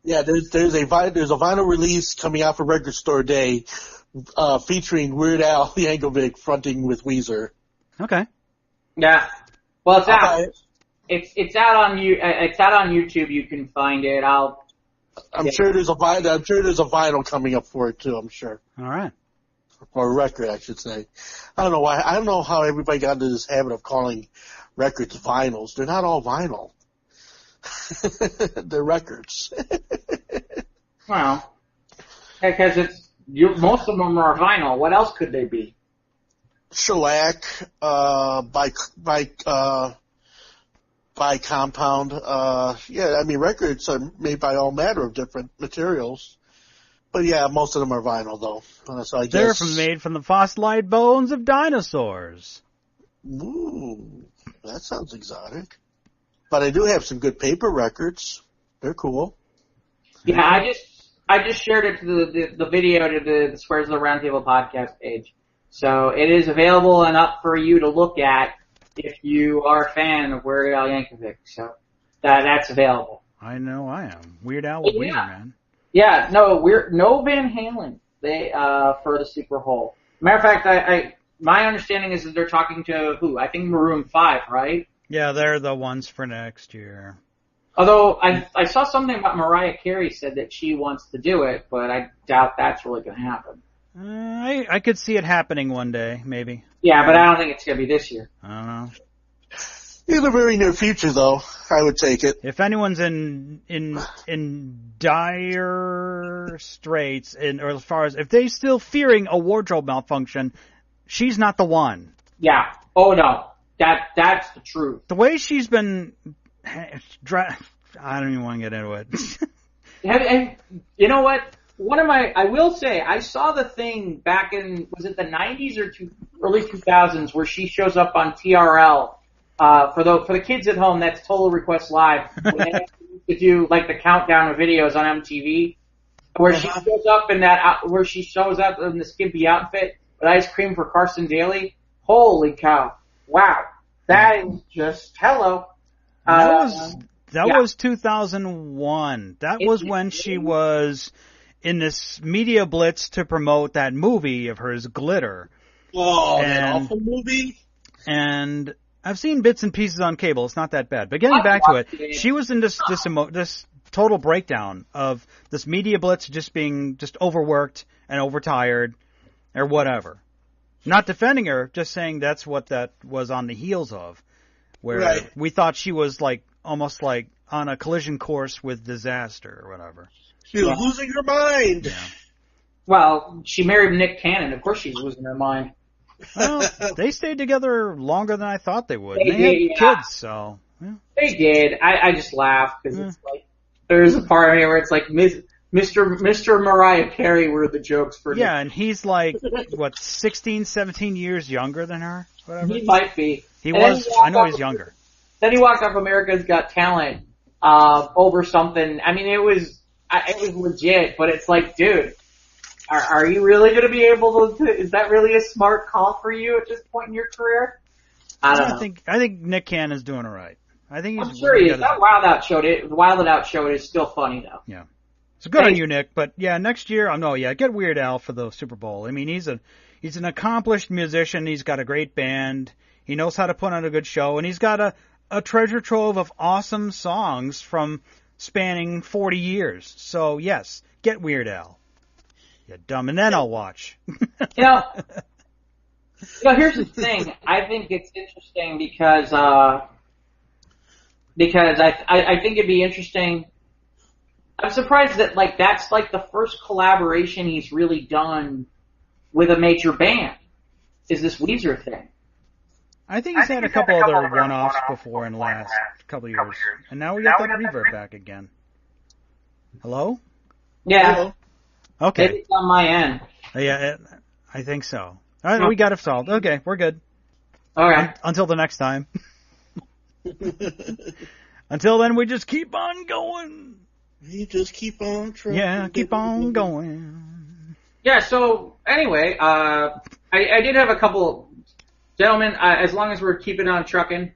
Yeah, there's a vinyl release coming out for Record Store Day, featuring Weird Al Yankovic fronting with Weezer. Okay. Yeah. Well, it's out. It's out on YouTube. You can find it. I'm sure there's a vinyl coming up for it too. I'm sure. All right. Or a record, I should say. I don't know why. I don't know how everybody got into this habit of calling records vinyls. They're not all vinyl. They're records. Well, because most of them are vinyl. What else could they be? Shellac, by by compound. Records are made by all manner of different materials. But yeah, most of them are vinyl, though. So I They're guess... made from the fossilized bones of dinosaurs. Ooh, that sounds exotic. But I do have some good paper records. They're cool. Yeah, I just shared it to the video to the Squares of the Roundtable podcast page. So it is available and up for you to look at if you are a fan of Weird Al Yankovic. So that's available. I know I am. Weird Al was weird, man. Yeah, no Van Halen for the Super Bowl. Matter of fact, my understanding is that they're talking to who? I think Maroon 5, right? Yeah, they're the ones for next year. Although I saw something about Mariah Carey said that she wants to do it, but I doubt that's really going to happen. I could see it happening one day, maybe. Yeah, but I don't think it's going to be this year. I don't know. In the very near future, though, I would take it. If anyone's in dire straits, or as far as if they're still fearing a wardrobe malfunction, she's not the one. Yeah. Oh no, that's the truth. The way she's been, I don't even want to get into it. And you know what? I will say, I saw the thing back in, was it the 90s or early 2000s, where she shows up on TRL. For the kids at home, that's Total Request Live. When they used to do like the countdown of videos on MTV, where she shows up in the skimpy outfit with ice cream for Carson Daly. Holy cow! Wow, that is just hello. That was 2001. That was when she was in this media blitz to promote that movie of hers, Glitter. Oh, that awful movie. And I've seen bits and pieces on cable. It's not that bad. But getting back to it, she was in this total breakdown of this media blitz just being just overworked and overtired or whatever. Not defending her, just saying that's what that was on the heels of. Where we thought she was almost like on a collision course with disaster or whatever. She was losing her mind. Yeah. Well, she married Nick Cannon. Of course she's losing her mind. Well, they stayed together longer than I thought they would. They had kids, so. Yeah. They did. I just laughed because it's like, there's a part of me where it's like, Mr. Mariah Carey were the jokes for Yeah, and he's like, 16, 17 years younger than her? Whatever. He might be. I know he's younger. Then he walked off America's Got Talent over something. I mean, it was legit, but it's like, dude, are you really going to be able to? Is that really a smart call for you at this point in your career? I don't know. I think Nick Cannon's doing all right. I'm sure he is. That Wild Out show is still funny though. Yeah. So good on you, Nick. But yeah, next year, get Weird Al for the Super Bowl. I mean, he's an accomplished musician. He's got a great band. He knows how to put on a good show, and he's got a treasure trove of awesome songs from spanning 40 years. So yes, get Weird Al. You dumb, and then I'll watch. Here's the thing. I think it's interesting because I think it'd be interesting. I'm surprised that that's the first collaboration he's really done with a major band. Is this Weezer thing? I think he's had a couple other one-offs before in the last couple of years, and now we got that reverb back again. Hello? Yeah. Hello? Okay. Maybe it's on my end. Yeah, I think so. All right, we got it solved. Okay, we're good. All right. Until the next time. Until then, we just keep on going. You just keep on trying. Yeah, keep on going. Yeah, so anyway, I did have a couple... Gentlemen, as long as we're keeping on trucking,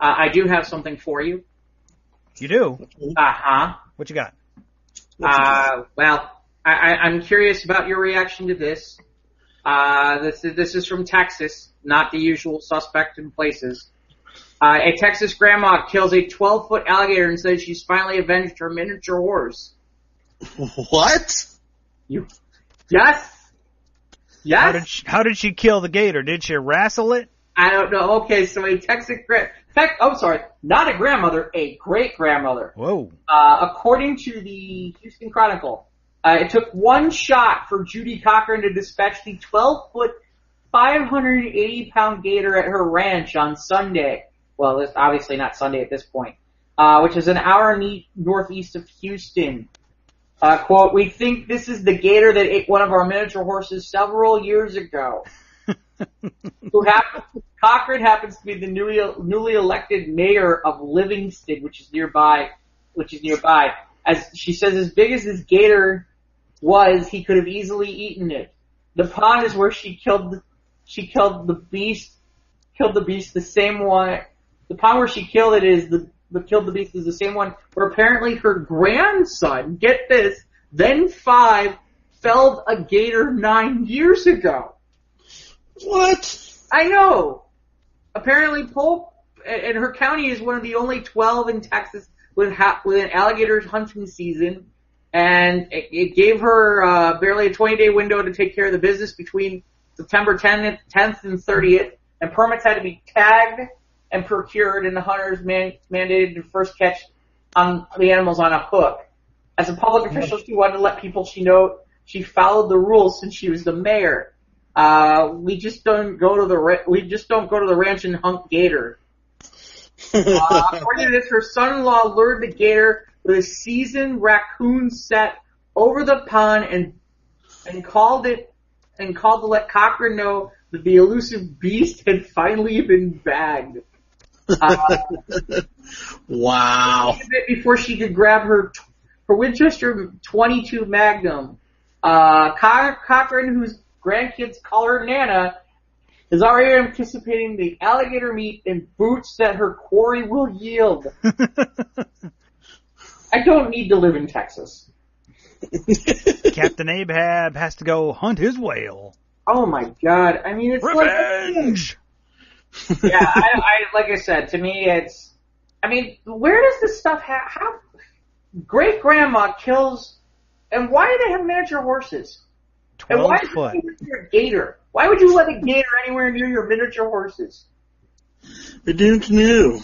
I do have something for you. You do? Uh-huh. What you got? Well, I'm curious about your reaction to this. This is from Texas, not the usual suspect in places. A Texas grandma kills a 12-foot alligator and says she's finally avenged her miniature horse. What? Yes. Yes. How did she kill the gator? Did she wrestle it? I don't know. Okay, so a Texas not a grandmother, a great-grandmother. Whoa. According to the Houston Chronicle, it took one shot for Judy Cochran to dispatch the 12-foot, 580-pound gator at her ranch on Sunday. well, it's obviously not Sunday at this point, which is an hour northeast of Houston. Quote, we think this is the gator that ate one of our miniature horses several years ago. Cochran happens to be the newly elected mayor of Livingston, which is nearby. As she says, as big as this gator was, he could have easily eaten it. The pond is where she killed the beast the same one. The pond where she killed the beast is the same one where apparently her grandson, get this, then 5, felled a gator 9 years ago. What? I know. Apparently Polk and her county is one of the only 12 in Texas with an alligator hunting season. And it gave her barely a 20-day window to take care of the business between September 10th and 30th. And permits had to be tagged and procured, and the hunters mandated to first catch the animals on a hook. As a public official, she wanted to let people know she followed the rules since she was the mayor. We just don't go to the ranch and hunt gator. According to this, her son-in-law lured the gator with a seasoned raccoon set over the pond and called to let Cochran know that the elusive beast had finally been bagged. Wow. A bit before she could grab her Winchester .22 Magnum. Cochran, whose grandkids call her Nana, is already anticipating the alligator meat and boots that her quarry will yield. I don't need to live in Texas. Captain Ahab has to go hunt his whale. Oh my God! I mean, it's revenge. Yeah, like I said, to me, it's. I mean, where does this stuff how great grandma kills, and why do they have miniature horses? 12 and why foot. Is a gator? Why would you let a gator anywhere near your miniature horses? I didn't know.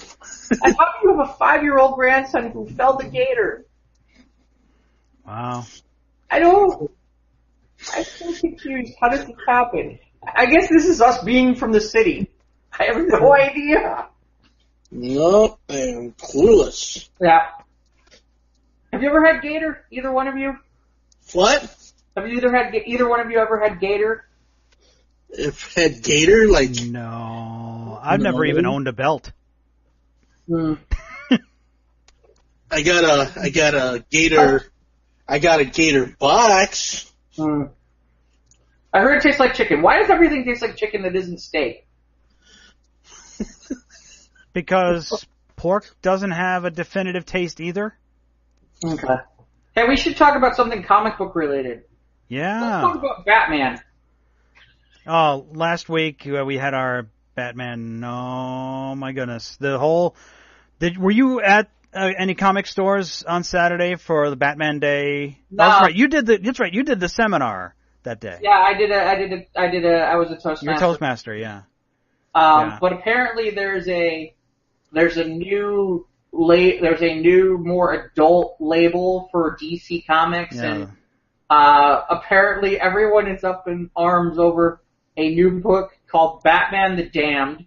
I thought you have a 5-year-old grandson who felled a gator. Wow. I'm so confused. How does this happen? I guess this is us being from the city. I have no idea. No, I am clueless. Yeah. Have you ever had gator? Either one of you? What? Have you either one of you ever had gator? If had gator, like... No. I've never even owned a belt. Hmm. I got a gator. I got a gator box. Hmm. I heard it tastes like chicken. Why does everything taste like chicken that isn't steak? Because pork doesn't have a definitive taste either. Okay. Hey, we should talk about something comic book related. Yeah. Let's talk about Batman. Oh, last week we had our Batman. Oh my goodness! Were you at any comic stores on Saturday for the Batman Day? No. That's right. You did the seminar that day. Yeah, I was a Toastmaster. You're a Toastmaster, yeah. Yeah. But apparently there's a new more adult label for DC Comics, and apparently everyone is up in arms over a new book called Batman the Damned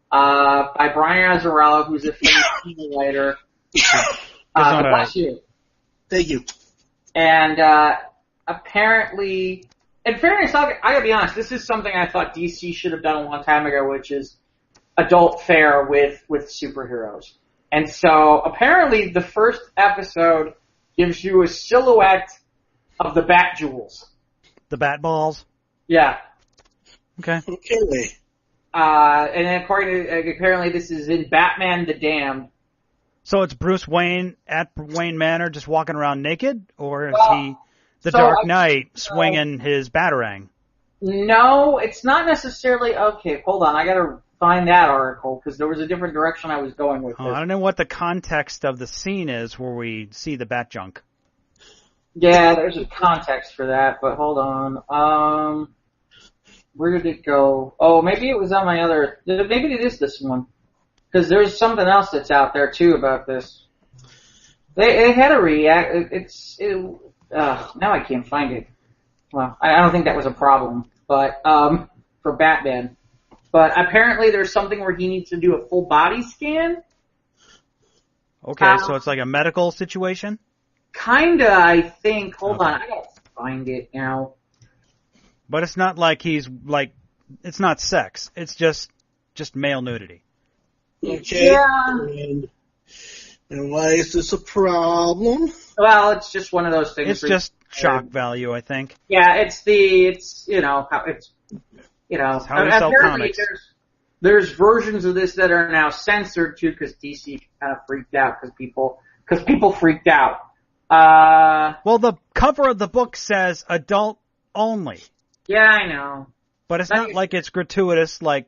by Brian Azzarello, who's a famous writer. Bless you. Thank you. And apparently, in fairness, I gotta be honest, this is something I thought DC should have done a long time ago, which is adult fare with superheroes. And so apparently the first episode gives you a silhouette of the Bat Jewels. The Bat Balls? Yeah. Okay. And then apparently this is in Batman the Damned. So it's Bruce Wayne at Wayne Manor just walking around naked? Or is he the Dark Knight swinging his Batarang? No, it's not necessarily. Okay, hold on. I gotta find that article because there was a different direction I was going with this. I don't know what the context of the scene is where we see the Bat Junk. Yeah, there's a context for that, but hold on. Where did it go? Oh, maybe it was on my other. Maybe it is this one. Because there's something else that's out there too about this. They had a react. Now I can't find it. Well, I don't think that was a problem, but for Batman. But apparently there's something where he needs to do a full body scan. Okay, so it's like a medical situation? Kinda, I think. Hold on, I gotta find it now. But it's not like he's like, it's not sex. It's just male nudity. Okay. Yeah. And why is this a problem? Well, it's just one of those things. It's just shock value, I think. Yeah, it's how we sell comics. There's versions of this that are now censored too, because DC kind of freaked out because people freaked out. Well, the cover of the book says adult only. Yeah, I know. But it's not like it's gratuitous, like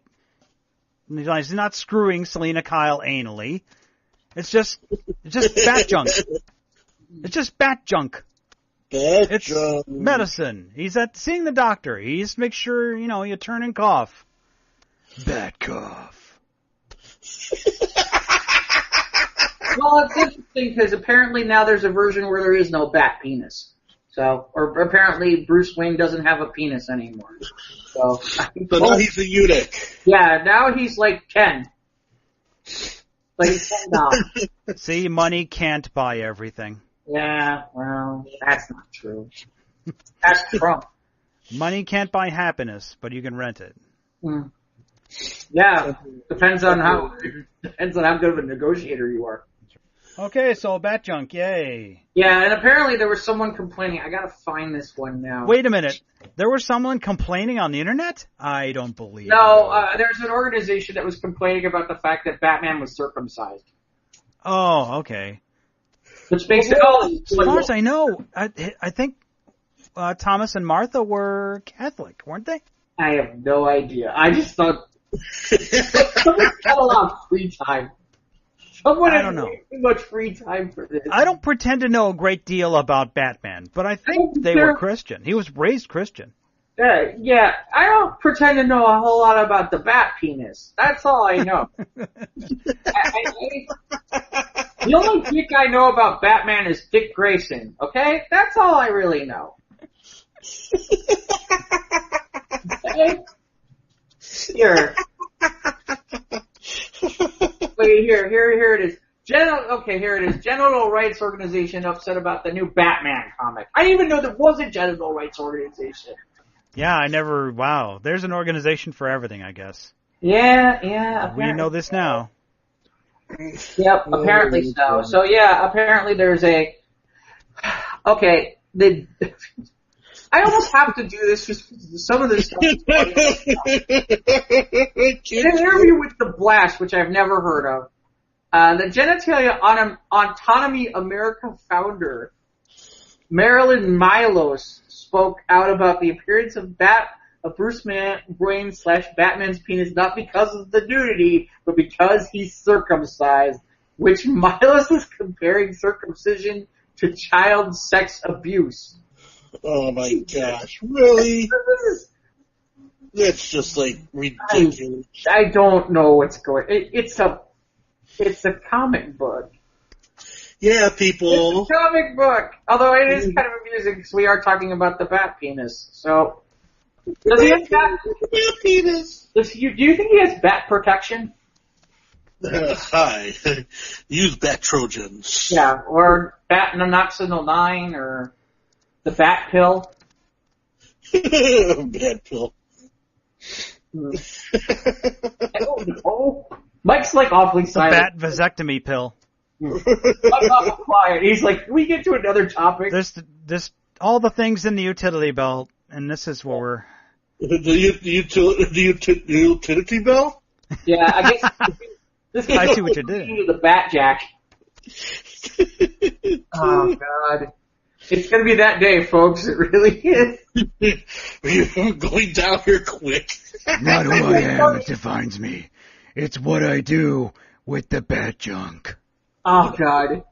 he's not screwing Selena Kyle anally. It's just bat junk. It's just bat junk. It's junk. Medicine. He's seeing the doctor. He's make sure, you turn and cough. Bat cough. Well, it's interesting because apparently now there's a version where there is no bat penis. So, or apparently Bruce Wayne doesn't have a penis anymore. So now he's a eunuch. Yeah, now he's like 10. Like $10. See, money can't buy everything. Yeah, well, that's not true. That's Trump. Money can't buy happiness, but you can rent it. Mm. Yeah, depends on how good of a negotiator you are. Okay, so bat junk, yay. Yeah, and apparently there was someone complaining. I gotta find this one now. Wait a minute. There was someone complaining on the internet? I don't believe No, there's an organization that was complaining about the fact that Batman was circumcised. Oh, okay. Which makes it as far as I know, I think Thomas and Martha were Catholic, weren't they? I have no idea. I just thought someone's got a lot of free time. Someone I don't know. Too much free time for this. I don't pretend to know a great deal about Batman, but I think they were Christian. He was raised Christian. Yeah, I don't pretend to know a whole lot about the bat penis. That's all I know. The only dick I know about Batman is Dick Grayson, okay? That's all I really know. Okay? Here. Wait, here it is. Here it is. Genital Rights Organization upset about the new Batman comic. I didn't even know there was a Genital Rights Organization. Yeah, wow. There's an organization for everything, I guess. Yeah. We know this now. Yep, apparently so. So yeah, apparently there's a... Okay, I almost have to do this just because some of this stuff is funny. In an interview with The Blast, which I've never heard of, the Genitalia Autonomy America founder, Marilyn Milos, spoke out about the appearance of Bruce Wayne / Batman's penis not because of the nudity, but because he's circumcised, which Milos is comparing circumcision to child sex abuse. Oh my gosh, really? That's just like ridiculous. I don't know what's going. It's a comic book. Yeah, people. It's a comic book. Although it is kind of amusing because we are talking about the bat penis. So, does he have bat penis? Do you think he has bat protection? Hi. Use bat Trojans. Yeah, or bat Nonoxynol 9, or the bat pill. Bat pill. I don't know. Mike's like awfully silent. The bat vasectomy pill. Mike's awfully quiet. He's like, can we get to another topic? This all the things in the utility belt, and this is what we're... The utility belt? Yeah, I guess... I see what you did. The bat jack. Oh, God. It's going to be that day, folks. It really is. We're going down here quick. Not who I am that defines me. It's what I do with the bat junk. Oh, God.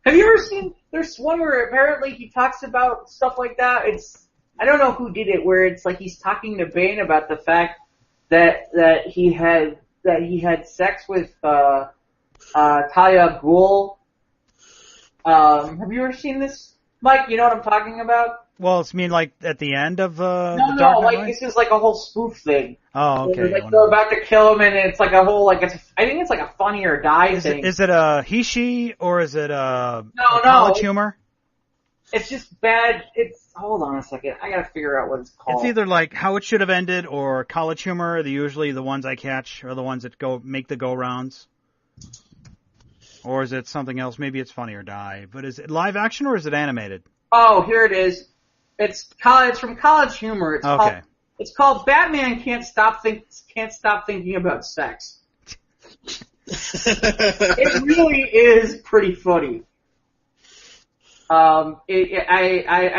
Have you ever seen... There's one where apparently he talks about stuff like that. I don't know who did it, where it's like he's talking to Bane about the fact that he had sex with Talia Ghul. Have you ever seen this, Mike? You know what I'm talking about? Well, it's mean like at the end of No, the Dark Knight? like this is like a whole spoof thing. Oh, okay. Like they're about to kill him, and it's like a whole like I think it's like a Funny or Die thing. Is it a he/she or is it a No, college humor? It's just bad. Hold on a second. I gotta figure out what it's called. It's either like How It Should Have Ended or college humor. They're usually the ones I catch are the ones that make the go rounds. Or is it something else? Maybe it's Funny or Die. But is it live action or is it animated? Oh, here it is. It's from College Humor. It's called Batman Can't Stop Thinking About Sex. It really is pretty funny. I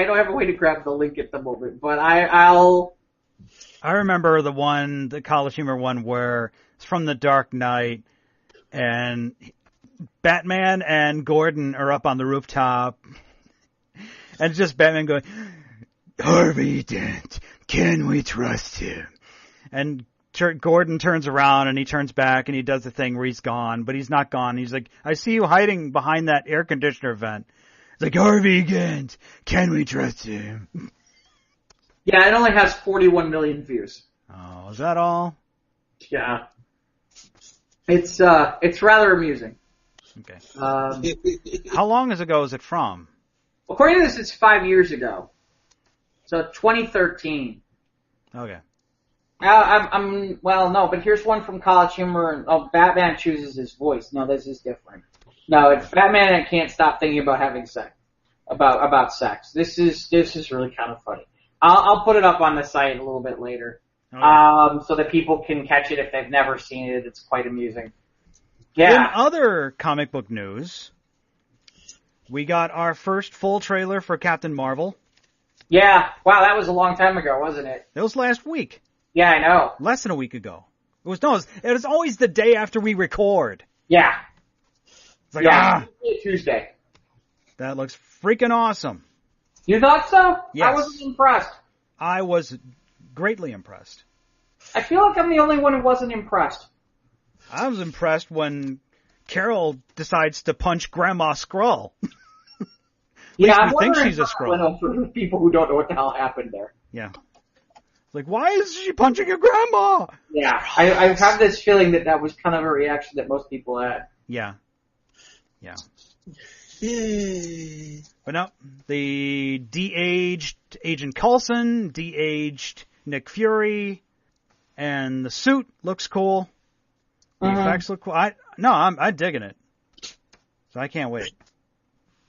don't have a way to grab the link at the moment, but I'll. I remember the College Humor one where it's from The Dark Knight, and Batman and Gordon are up on the rooftop, and it's just Batman going, "Harvey Dent, can we trust him?" And Gordon turns around and he turns back and he does the thing where he's gone, but he's not gone. He's like, "I see you hiding behind that air conditioner vent." It's like, "Harvey Dent, can we trust him?" Yeah, it only has 41 million views. Oh, is that all? Yeah. It's rather amusing. Okay. How long ago is it from? According to this, it's 5 years ago. So 2013. Okay. No, but here's one from College Humor. Batman chooses his voice. No, this is different. No, it's Batman and Can't Stop Thinking About Having Sex. About sex. This is really kind of funny. I'll put it up on the site a little bit later. Okay. So that people can catch it if they've never seen it. It's quite amusing. Yeah. In other comic book news, we got our first full trailer for Captain Marvel. Yeah. Wow, that was a long time ago, wasn't it? It was last week. Yeah, I know. Less than a week ago. It was always the day after we record. Yeah. It's like, Tuesday. That looks freaking awesome. You thought so? Yes. I wasn't impressed. I was greatly impressed. I feel like I'm the only one who wasn't impressed. I was impressed when Carol decides to punch Grandma Skrull. I'm think she's a Skrull. For people who don't know what the hell happened there. Yeah. Like, why is she punching your grandma? Yeah, I have this feeling that was kind of a reaction that most people had. Yeah. Yay. But no, the de-aged Agent Coulson, de-aged Nick Fury, and the suit looks cool. The effects look cool. I'm digging it. So I can't wait.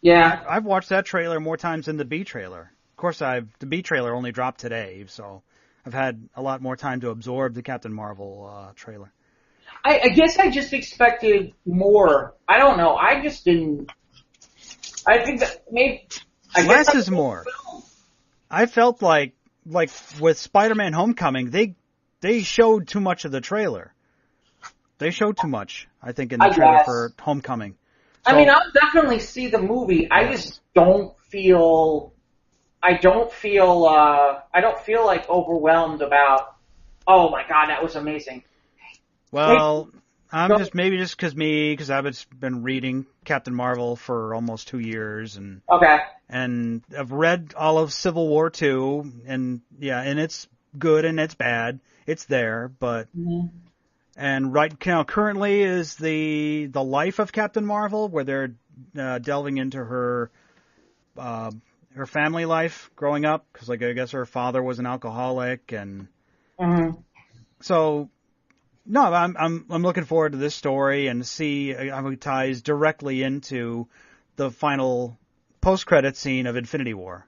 Yeah. I've watched that trailer more times than the B trailer. Of course, the B trailer only dropped today, so I've had a lot more time to absorb the Captain Marvel trailer. I guess I just expected more. I don't know. I just didn't. I think that maybe. Less is more. I felt like with Spider-Man Homecoming, they showed too much of the trailer. They showed too much, I think, in the trailer for Homecoming. So, I mean, I'll definitely see the movie. I just don't feel. I don't feel like overwhelmed about. Oh my God, that was amazing. Well, because I've been reading Captain Marvel for almost 2 years, and I've read all of Civil War 2, and it's good and it's bad. It's there, but and right now currently is the life of Captain Marvel, where they're delving into her family life growing up, because I guess her father was an alcoholic, and so. No, I'm looking forward to this story and to see how it ties directly into the final post-credit scene of Infinity War.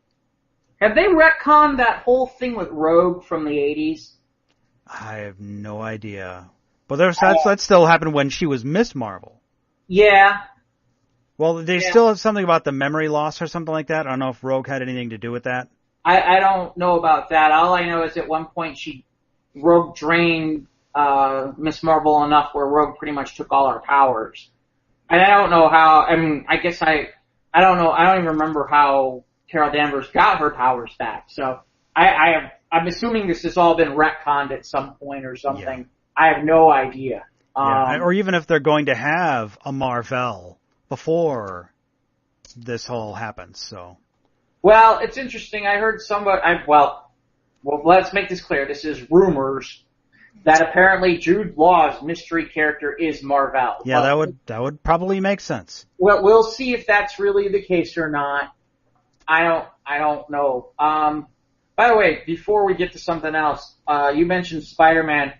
Have they retconned that whole thing with Rogue from the 80s? I have no idea. But that still happened when she was Miss Marvel. Yeah. Well, they still have something about the memory loss or something like that. I don't know if Rogue had anything to do with that. I don't know about that. All I know is at one point Rogue drained Miss Marvel enough where Rogue pretty much took all her powers. And I don't know how, I mean, I guess I don't know, I don't even remember how Carol Danvers got her powers back. So I'm assuming this has all been retconned at some point or something. Yeah. I have no idea. Or even if they're going to have a Marvel before this all happens, so. Well, it's interesting. I heard well, let's make this clear. This is rumors that apparently Jude Law's mystery character is Marvel. Yeah, that would probably make sense. Well, we'll see if that's really the case or not. I don't know. By the way, before we get to something else, you mentioned Spider-Man.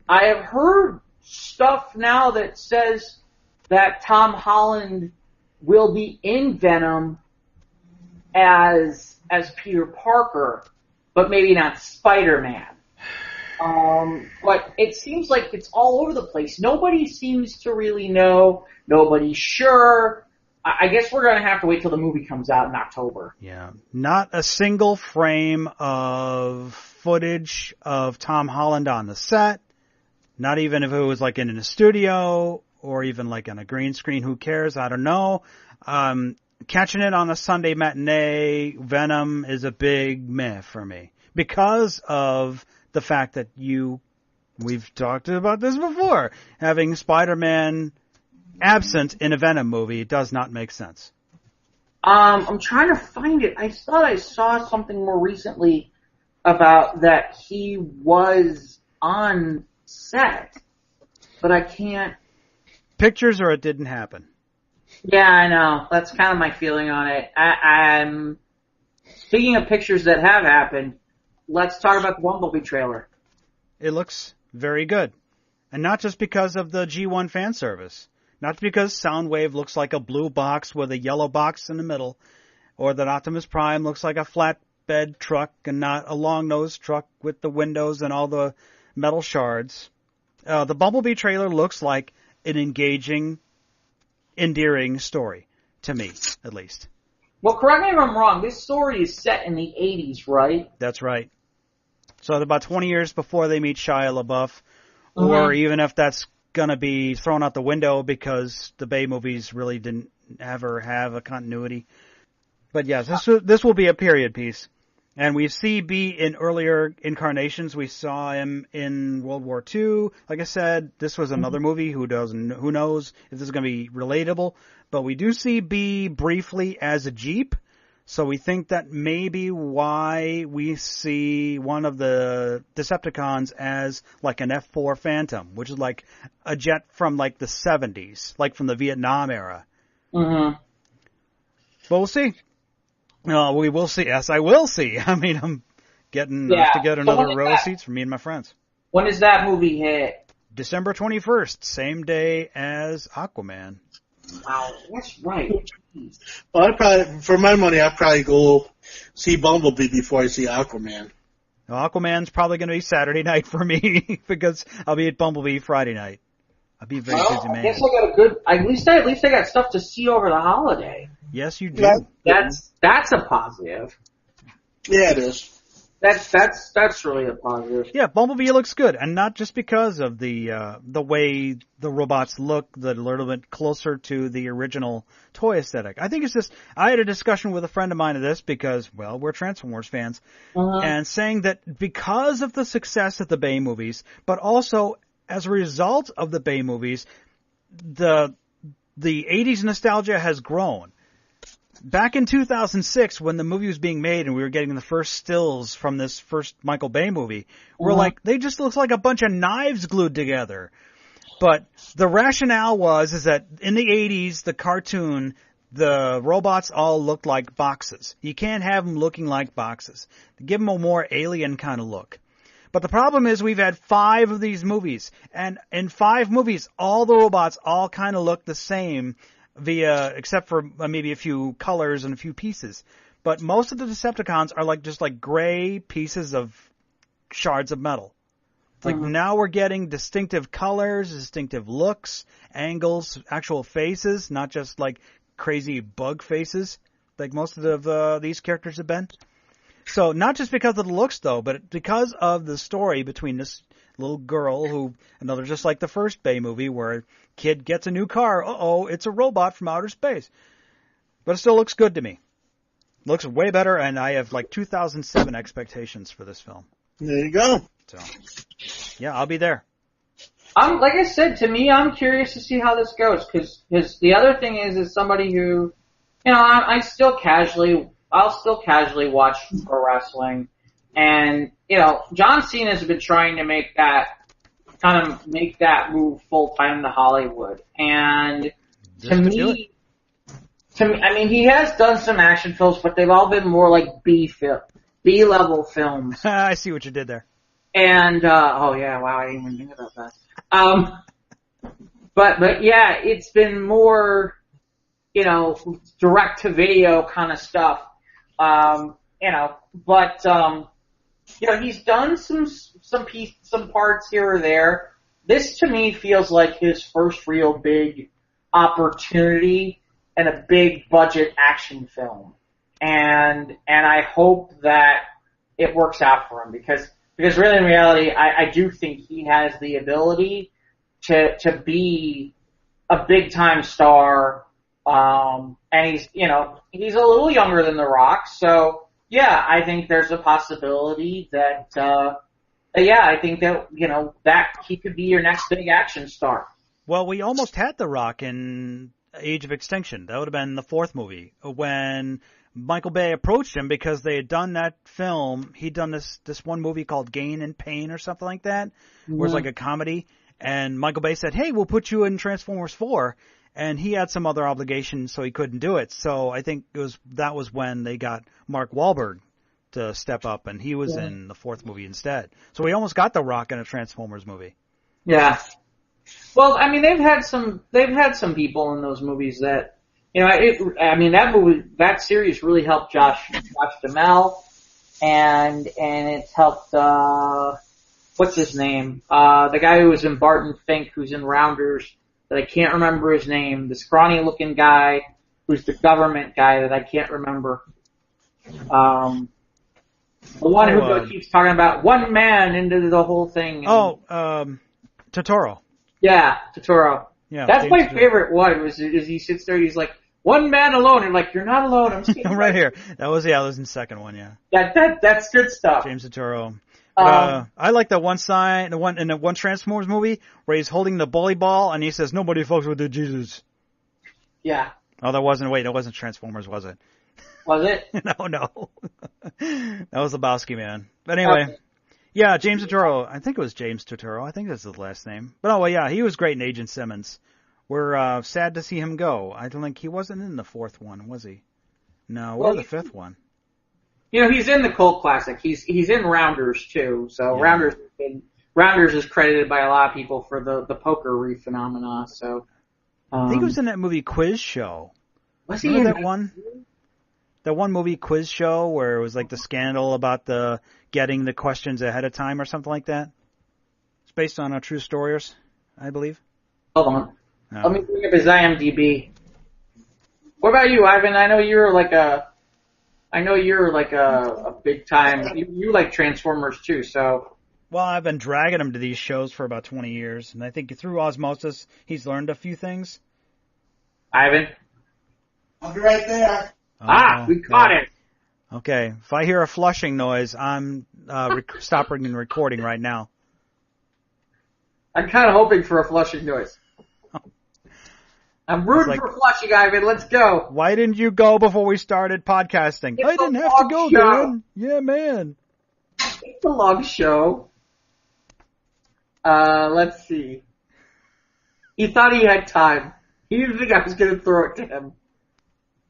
I have heard stuff now that says that Tom Holland will be in Venom as Peter Parker, but maybe not Spider-Man. But it seems like it's all over the place. Nobody seems to really know. Nobody's sure. I guess we're going to have to wait till the movie comes out in October. Yeah. Not a single frame of footage of Tom Holland on the set. Not even if it was like in a studio or even like on a green screen. Who cares? I don't know. Catching it on a Sunday matinee, Venom is a big meh for me. Because of the fact that we've talked about this before, having Spider-Man absent in a Venom movie does not make sense. I'm trying to find it. I thought I saw something more recently about that he was on set, but I can't. Pictures or it didn't happen. Yeah, I know. That's kind of my feeling on it. I'm speaking of pictures that have happened. Let's talk about the Bumblebee trailer. It looks very good. And not just because of the G1 fan service. Not because Soundwave looks like a blue box with a yellow box in the middle, or that Optimus Prime looks like a flatbed truck and not a long-nosed truck with the windows and all the metal shards. The Bumblebee trailer looks like an engaging, endearing story, to me, at least. Well, correct me if I'm wrong. This story is set in the 80s, right? That's right. So about 20 years before they meet Shia LaBeouf, or even if that's going to be thrown out the window because the Bay movies really didn't ever have a continuity. But yeah, this will be a period piece. And we see B in earlier incarnations. We saw him in World War II. Like I said, this was another movie. Who knows if this is going to be relatable. But we do see B briefly as a Jeep. So we think that may be why we see one of the Decepticons as like an F-4 Phantom, which is like a jet from like the 70s, like from the Vietnam era. Mm-hmm. But we'll see. We will see. Yes, I will see. I mean, I'm have to get another row of seats for me and my friends. When does that movie hit? December 21st, same day as Aquaman. Wow, that's right. Well, for my money, I'd probably go see Bumblebee before I see Aquaman. Well, Aquaman's probably going to be Saturday night for me because I'll be at Bumblebee Friday night. I'll be a very busy man. I guess I got a good. At least I got stuff to see over the holiday. Yes, you do. That's a positive. Yeah, it is. That's really a positive. Yeah, Bumblebee looks good, and not just because of the way the robots look, a little bit closer to the original toy aesthetic. I think it's just I had a discussion with a friend of mine of this because, well, we're Transformers fans, and saying that because of the success of the Bay movies, but also as a result of the Bay movies, the 80s nostalgia has grown. Back in 2006, when the movie was being made and we were getting the first stills from this first Michael Bay movie, we're like, they just look like a bunch of knives glued together. But the rationale is that in the 80s, the cartoon, the robots all looked like boxes. You can't have them looking like boxes. Give them a more alien kind of look. But the problem is we've had 5 of these movies, and in 5 movies, all the robots all kind of look the same, except for maybe a few colors and a few pieces. But most of the Decepticons are just like gray pieces of shards of metal. Like now we're getting distinctive colors, distinctive looks, angles, actual faces, not just like crazy bug faces like most of these characters have been. So not just because of the looks though, but because of the story between this little girl just like the first Bay movie where a kid gets a new car. It's a robot from outer space. But it still looks good to me. Looks way better, and I have 2007 expectations for this film. There you go. So, yeah, I'll be there. Like I said, to me, I'm curious to see how this goes, because the other thing is somebody who, I still casually still casually watch pro wrestling. And, John Cena's been trying to make that move full time to Hollywood. And to me, I mean, he has done some action films, but they've all been more like B-level films. I see what you did there. And, oh yeah, wow, I didn't even think about that. But yeah, it's been more, direct to video kind of stuff. He's done some parts here or there. This to me feels like his first real big opportunity in a big budget action film. And I hope that it works out for him because really in reality, I do think he has the ability to be a big time star. And he's a little younger than The Rock. So yeah, I think there's a possibility that, I think that, that he could be your next big action star. Well, we almost had The Rock in Age of Extinction. That would have been the fourth movie when Michael Bay approached him because they had done that film. He'd done this one movie called Gain and Pain or something like that, where it's like a comedy. And Michael Bay said, "Hey, we'll put you in Transformers 4." And he had some other obligations, so he couldn't do it. So I think that was when they got Mark Wahlberg to step up, and he was in the fourth movie instead. So we almost got The Rock in a Transformers movie. Yeah. Well, I mean, they've had some people in those movies that, that series really helped Josh Duhamel, and it's helped, what's his name? The guy who was in Barton Fink, who's in Rounders, that I can't remember his name, the scrawny looking guy, who's the government guy that I can't remember. The one who keeps talking about one man into the whole thing. Totoro. Yeah, Totoro. Yeah, that's my favorite one. Is he sits there and he's like, one man alone, and like, you're not alone. I'm right here. That was the second one. Yeah. That's good stuff. James Totoro. I like the in the one Transformers movie where he's holding the bully ball and he says, "Nobody fucks with the Jesus." Yeah. Oh, that wasn't Transformers, was it? Was it? No. That was Lebowski, man. But anyway, yeah, James Totoro. I think it was James Totoro. I think that's his last name. But yeah, he was great in Agent Simmons. We're sad to see him go. I don't think he wasn't in the fourth one, was he? No, or the fifth one. He's in the cult classic. He's in Rounders too. So yeah. Rounders is credited by a lot of people for the poker phenomena. So I think he was in that movie Quiz Show. Was he in that one? That one movie Quiz Show where it was like the scandal about getting the questions ahead of time or something like that. It's based on true stories, I believe. Hold on. No. Let me bring up his IMDb. What about you, Ivan? I know you're like a big time. You like Transformers too, so. Well, I've been dragging him to these shows for about 20 years, and I think through osmosis, he's learned a few things. Ivan? I'll be right there. We caught it. Okay, if I hear a flushing noise, I'm stopping and recording right now. I'm kind of hoping for a flushing noise. I'm rooting for flushing, Ivan. Let's go. Why didn't you go before we started podcasting? I didn't have to go, man. Yeah, man. It's a long show. Let's see. He thought he had time. He didn't think I was going to throw it to him.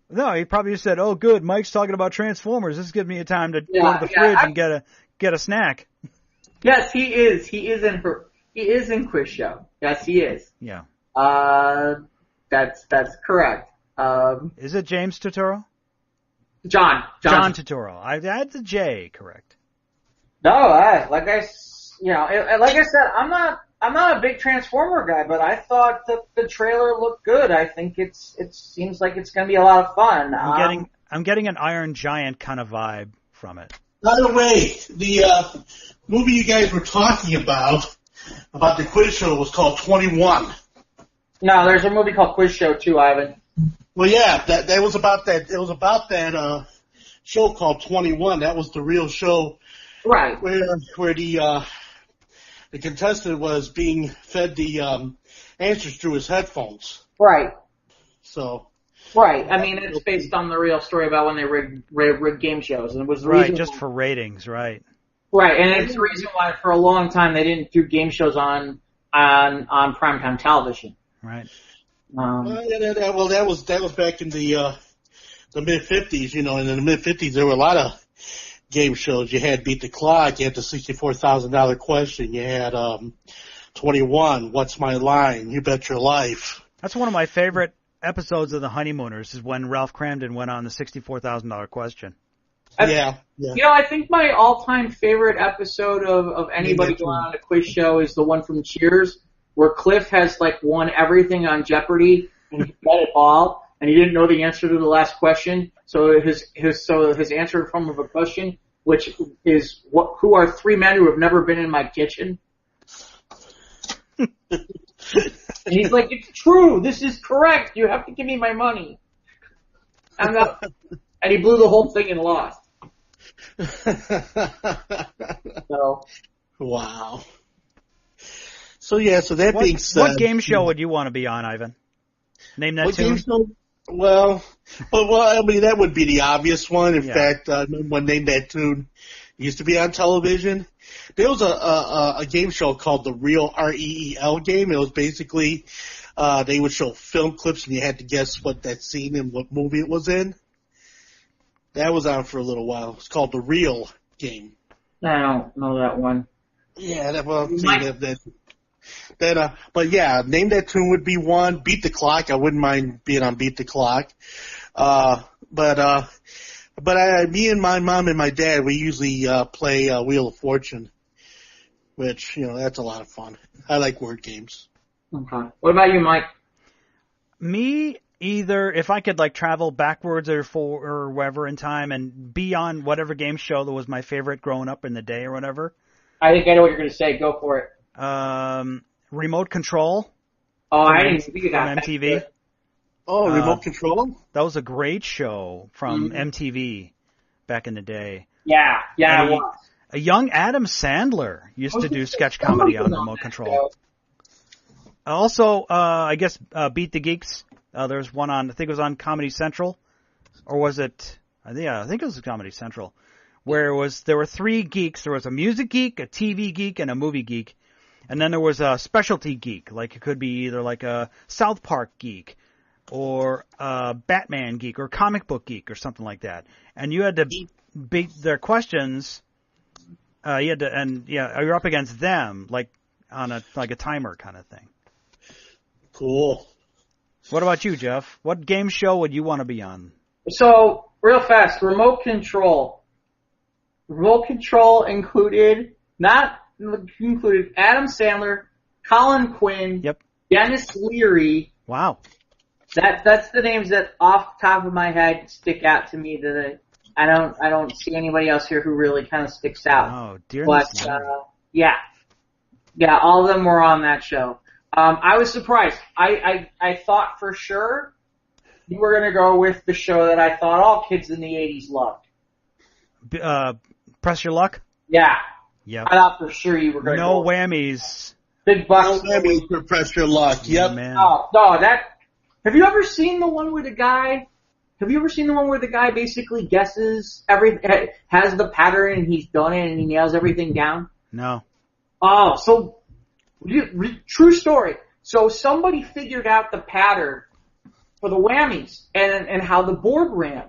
No, he probably just said, "Oh, good, Mike's talking about Transformers. This gives me a time to go to the fridge and get a snack." Yes, he is. He is in Quiz Show. Yes, he is. Yeah. That's correct. Is it James Totoro? John Totoro. I had the J correct. No, like I said, I'm not a big Transformer guy, but I thought that the trailer looked good. I think it seems like it's going to be a lot of fun. I'm getting an Iron Giant kind of vibe from it. By the way, the movie you guys were talking about the quiz show was called 21. No, there's a movie called Quiz Show too, Ivan. Well, yeah, that was about that. It was about that show called 21. That was the real show, right? Where the contestant was being fed the answers through his headphones. Right. So Right. I mean, it's based on the real story about when they rigged game shows, and it was the reason just for ratings, right? Right, and it's the reason why for a long time they didn't do game shows on primetime television. Right. That was back in the mid-50s, you know, and in the mid-50s there were a lot of game shows. You had Beat the Clock, you had the $64,000 question, you had 21, What's My Line, You Bet Your Life. That's one of my favorite episodes of The Honeymooners is when Ralph Cramden went on the $64,000 question. Yeah. You know, I think my all-time favorite episode of anybody going on a quiz show is the one from Cheers, where Cliff has like won everything on Jeopardy and he got it all, and he didn't know the answer to the last question. So his answer in form of a question, which is who are three men who have never been in my kitchen? And he's like, it's true. This is correct. You have to give me my money. And he blew the whole thing and lost. So. Wow. So that being said. What game show would you want to be on, Ivan? Name that tune. Game show? Well, I mean, that would be the obvious one. In fact, when Name That Tune used to be on television. There was a game show called the Real REEL game. It was basically, they would show film clips and you had to guess what that scene and what movie it was in. That was on for a little while. It's called the Real game. I don't know that one. Yeah, but yeah, Name That Tune would be one. Beat the Clock, I wouldn't mind being on Beat the Clock. But me and my mom and my dad, we usually play Wheel of Fortune, which, you know, that's a lot of fun. I like word games. Okay. What about you, Mike? Me, either if I could like travel backwards or wherever in time and be on whatever game show that was my favorite growing up in the day or whatever. I think I know what you're going to say. Go for it. Remote Control. Oh, I didn't think of that. From MTV. Oh, Remote Control? That was a great show from MTV back in the day. Yeah, it was. A young Adam Sandler used to do sketch comedy on Remote Control. Also, I guess Beat the Geeks. There's one on, I think it was on Comedy Central. Or was it? Yeah, I think it was Comedy Central. Where there were three geeks. There was a music geek, a TV geek, and a movie geek. And then there was a specialty geek. Like it could be either like a South Park geek or a Batman geek or comic book geek or something like that. And you had to beat their questions. You're up against them like on a timer kind of thing. Cool. What about you, Jeff? What game show would you want to be on? So, real fast, Remote Control. Remote Control included Adam Sandler, Colin Quinn, Dennis Leary. Wow. That's the names that off the top of my head stick out to me that I don't see anybody else here who really kind of sticks out. Oh, dear. But yeah, all of them were on that show. I was surprised. I thought for sure you were going to go with the show that I thought all kids in the 80s loved. Press Your Luck? Yeah. Yep. I thought for sure you were going to go. No whammies. Big bucks. No whammies for Press Your Luck. Yep. Man. Oh, no, have you ever seen the one where the guy basically guesses everything, has the pattern and he's done it and he nails everything down? No. Oh, so, true story. So somebody figured out the pattern for the whammies and how the board ran.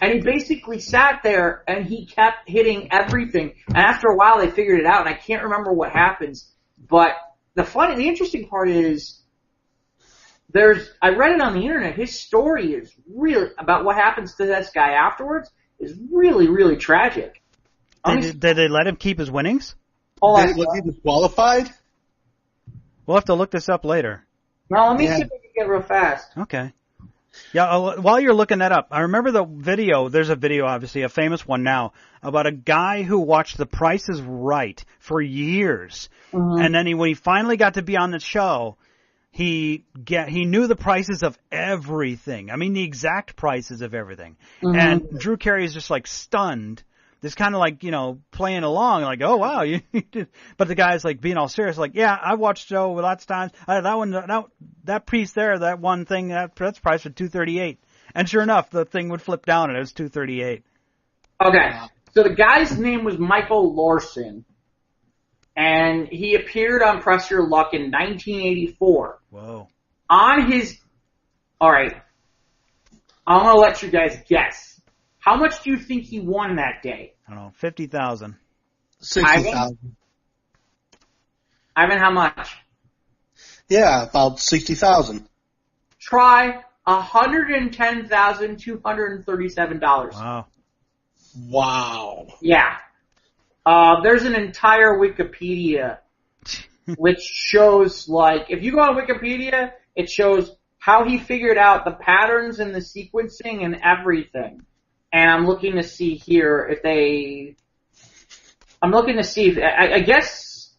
And he basically sat there and he kept hitting everything. And after a while they figured it out and I can't remember what happens. But the interesting part is I read it on the internet. His story is really, about what happens to this guy afterwards, is really, really tragic. Did they let him keep his winnings? Was he disqualified? We'll have to look this up later. No, let me see if I can get real fast. Okay. Yeah, while you're looking that up, I remember the video, there's a video, obviously, a famous one now, about a guy who watched The Price is Right for years. Mm-hmm. And then when he finally got to be on the show, he knew the prices of everything. I mean, the exact prices of everything. Mm-hmm. And Drew Carey is just like stunned. Just kind of like, playing along, like, oh wow, you did. But the guy's like being all serious, like, yeah, I watched the show lots of times. That piece there, that one thing, that's priced for $238. And sure enough, the thing would flip down and it was 238. Okay, so the guy's name was Michael Larson, and he appeared on Press Your Luck in 1984. Whoa. All right, I'm going to let you guys guess. How much do you think he won that day? I don't know, 50,000. 60,000. Ivan, how much? Yeah, about 60,000. Try $110,237. Wow. Wow. Yeah. There's an entire Wikipedia which shows, like, if you go on Wikipedia, it shows how he figured out the patterns and the sequencing and everything. And I'm looking to see here if I guess.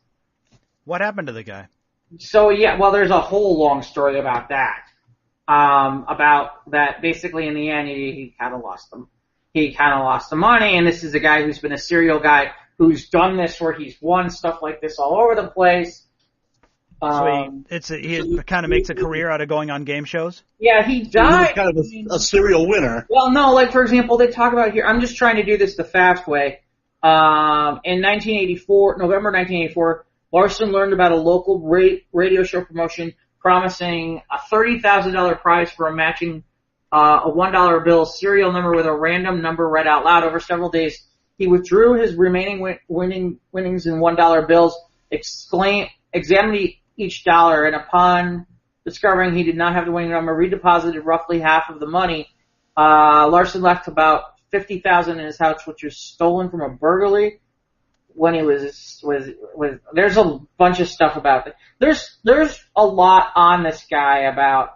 What happened to the guy? So, yeah, well, there's a whole long story about that. About that, basically, in the end, he kind of lost them. He kind of lost the money, and this is a guy who's been a serial guy who's done this where he's won stuff like this all over the place. So he kind of makes a career out of going on game shows? Yeah, he died. He was kind of a serial winner. Well, no, like, for example, they talk about here, I'm just trying to do this the fast way. In November 1984, Larson learned about a local radio show promotion promising a $30,000 prize for a matching a $1 bill serial number with a random number read out loud. Over several days, he withdrew his remaining winnings in $1 bills, examined each dollar, and upon discovering he did not have the winning number, redeposited roughly half of the money. Larson left about $50,000 in his house, which was stolen from a burglary. When he was there's a bunch of stuff about it. There's a lot on this guy about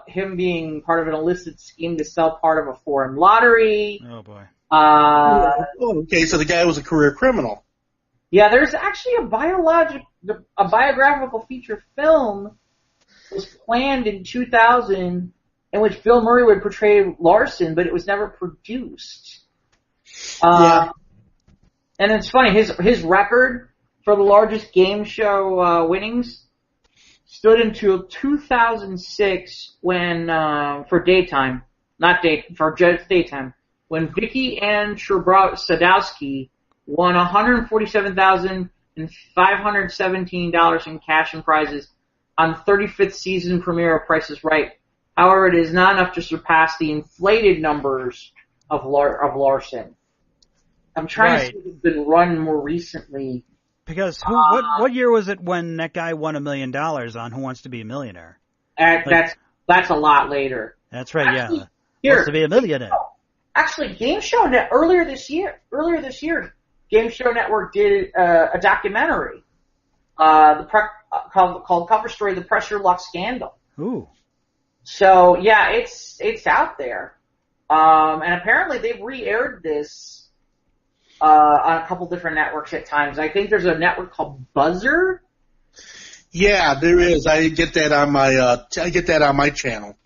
him being part of an illicit scheme to sell part of a foreign lottery. Oh boy. Okay, so the guy was a career criminal. Yeah, there's actually a biographical feature film was planned in 2000 in which Bill Murray would portray Larson, but it was never produced. Yeah. And it's funny, his record for the largest game show winnings stood until 2006 when for daytime, when Vicky Ann Sadowski won $147,517 in cash and prizes on 35th season premiere of Price is Right. However, it is not enough to surpass the inflated numbers of Larson. I'm trying to see if it's been run more recently. Because what year was it when that guy won $1 million on Who Wants to Be a Millionaire? That's a lot later. That's right, actually, yeah. Wants to Be a Millionaire. Actually, earlier this year, Game Show Network did a documentary called Cover Story: The Press Your Luck Scandal. Ooh. So yeah, it's out there, and apparently they've re-aired this on a couple different networks at times. I think there's a network called Buzzer. Yeah, there is. I get that on my channel.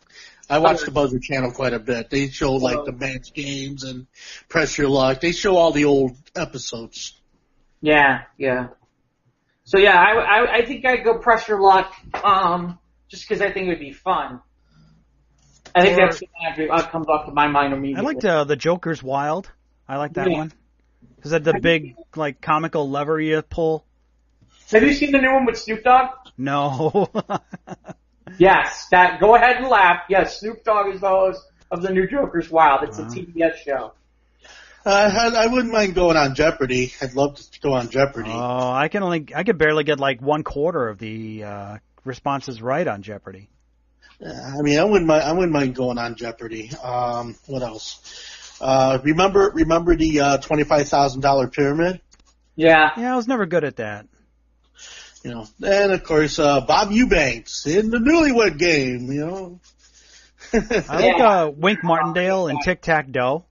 I watch the Buzzer channel quite a bit. They show like the match games and Press Your Luck. They show all the old episodes. Yeah. So yeah, I think I'd go Press Your Luck, just because I think it would be fun. I think that's what comes off to my mind immediately. I liked the Joker's Wild. I like that one. Is that the big, like, comical lever you pull? Have you seen the new one with Snoop Dogg? No. Yes, go ahead and laugh. Yes, Snoop Dogg is the host of the new Joker's Wild. It's a TBS show. I wouldn't mind going on Jeopardy. I'd love to go on Jeopardy. Oh, I could barely get like 1/4 of the responses right on Jeopardy. I mean, I wouldn't mind going on Jeopardy. What else? Remember the $25,000 pyramid? Yeah. Yeah, I was never good at that. You know, and of course, Bob Eubanks in the Newlywed Game. You know. I like Wink Martindale and Tic Tac Doe.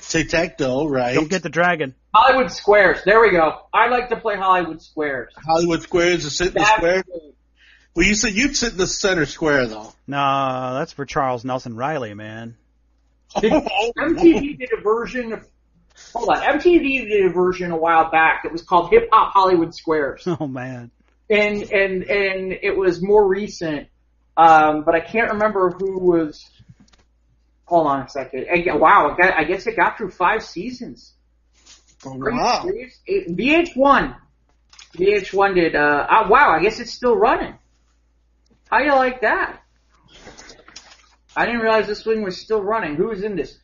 Tic Tac Doe, right? Don't get the dragon. Hollywood Squares. There we go. I like to play Hollywood Squares. Hollywood Squares to sit in the square. Well, you said you'd sit in the center square, though. No, that's for Charles Nelson Riley, man. MTV did a version of. Hold on. MTV did a version a while back that was called Hip Hop Hollywood Squares. Oh man. And it was more recent. But I can't remember who was. Hold on a second. Wow, I guess it got through 5 seasons. Oh, wow. VH1 did. Wow, I guess it's still running. How do you like that? I didn't realize this thing was still running. Who was in this?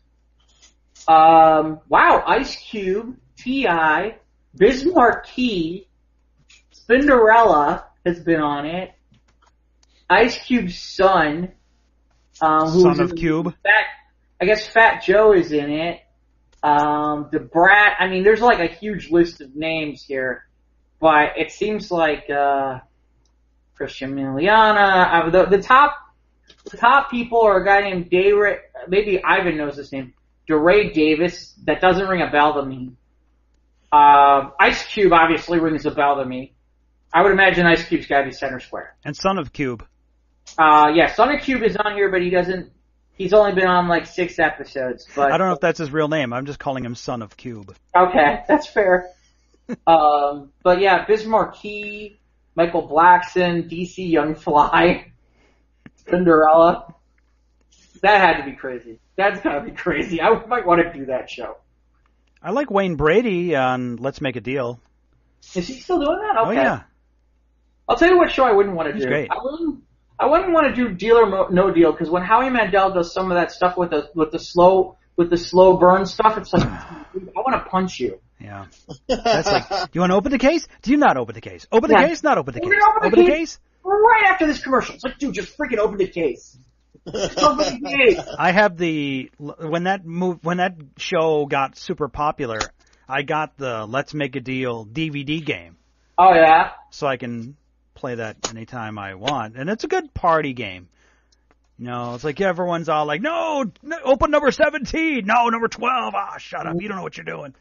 Wow, Ice Cube, T.I., Biz Markie, Cinderella has been on it. Ice Cube's son, Son of Cube. I guess Fat Joe is in it. The Brat. I mean, there's like a huge list of names here, but it seems like Christian Miliana. The top people are a guy named DeRay. Maybe Ivan knows this name. DeRay Davis. That doesn't ring a bell to me. Ice Cube obviously rings a bell to me. I would imagine Ice Cube's got to be center square. And Son of Cube. Yeah, Son of Cube is on here, but he's only been on like 6 episodes. But I don't know if that's his real name. I'm just calling him Son of Cube. Okay, that's fair. But yeah, Biz Markie, Michael Blackson, DC Young Fly, Cinderella. That had to be crazy. That's gotta be crazy. I might want to do that show. I like Wayne Brady on Let's Make a Deal. Is he still doing that? Okay. Oh, yeah. I'll tell you what show I wouldn't want to do. He's great. I wouldn't want to do Deal or No Deal, because when Howie Mandel does some of that stuff with the slow burn stuff, it's like, I want to punch you. Yeah. That's like, do you want to open the case? Do you not open the case? Open the case? Not open the case. Open the case? Right after this commercial. It's like, dude, just freaking open the case. Open the case. I have when that show got super popular, I got the Let's Make a Deal DVD game. Oh, yeah? So I can play that anytime I want. And it's a good party game. You know, it's like everyone's all like, no, open number 17. No, number 12. Ah, shut up. You don't know what you're doing.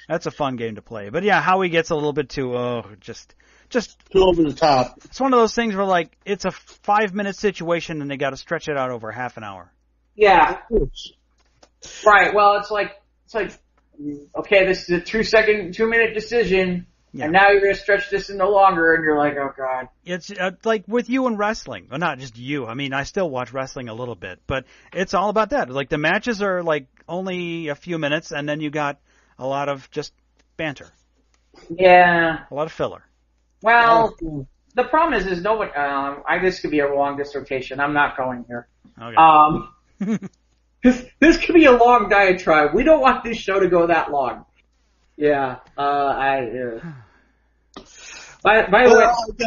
That's a fun game to play. But yeah, Howie gets a little bit too, just too over the top. It's one of those things where like, it's a 5-minute situation and they got to stretch it out over half an hour. Yeah. Right. Well, it's like, okay, this is a 2-minute decision. Yeah. And now you're going to stretch this in no longer, and you're like, oh, God. It's like with you and wrestling. Well, not just you. I mean, I still watch wrestling a little bit, but it's all about that. Like, the matches are, like, only a few minutes, and then you got a lot of just banter. Yeah. A lot of filler. Well, the problem is no one, this could be a long dissertation. I'm not going here. Okay. This could be a long diatribe. We don't want this show to go that long. Yeah, By the way,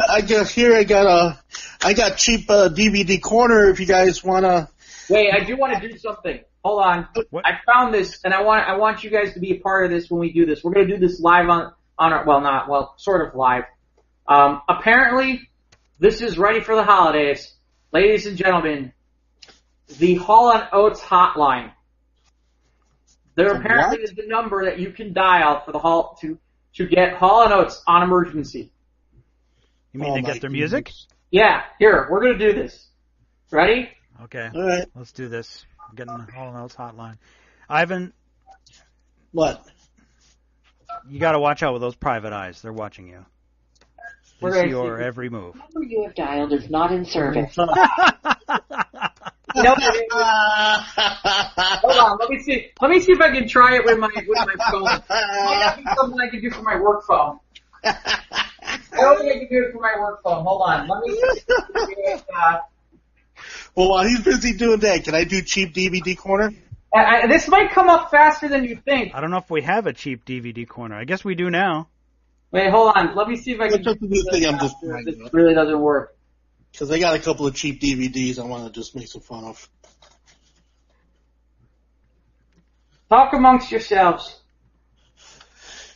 I guess here I got cheap DVD corner if you guys wanna. Wait, I do want to do something. Hold on. What? I found this, and I want you guys to be a part of this when we do this. We're gonna do this live on our sort of live. Apparently, this is ready for the holidays, ladies and gentlemen. The Hall Oates hotline. There apparently is the number that you can dial for the Hall to get Hall & Oates on emergency. You mean to get their music? Yeah. Here, we're gonna do this. Ready? Okay. All right. Let's do this. I'm getting the Hall & Oates hotline. Ivan. What? You got to watch out with those private eyes. They're watching you. They see your every move. The number you have dialed is not in service. Hold on, let me see if I can try it with my phone. Might be something I can do for my work phone. I don't think I can do it for my work phone. Hold on, let me see. Well, while he's busy doing that, can I do cheap DVD corner? This might come up faster than you think. I don't know if we have a cheap DVD corner. I guess we do now. Wait, hold on. Let me see if I can. This really doesn't work. Because I got a couple of cheap DVDs I want to just make some fun of. Talk amongst yourselves.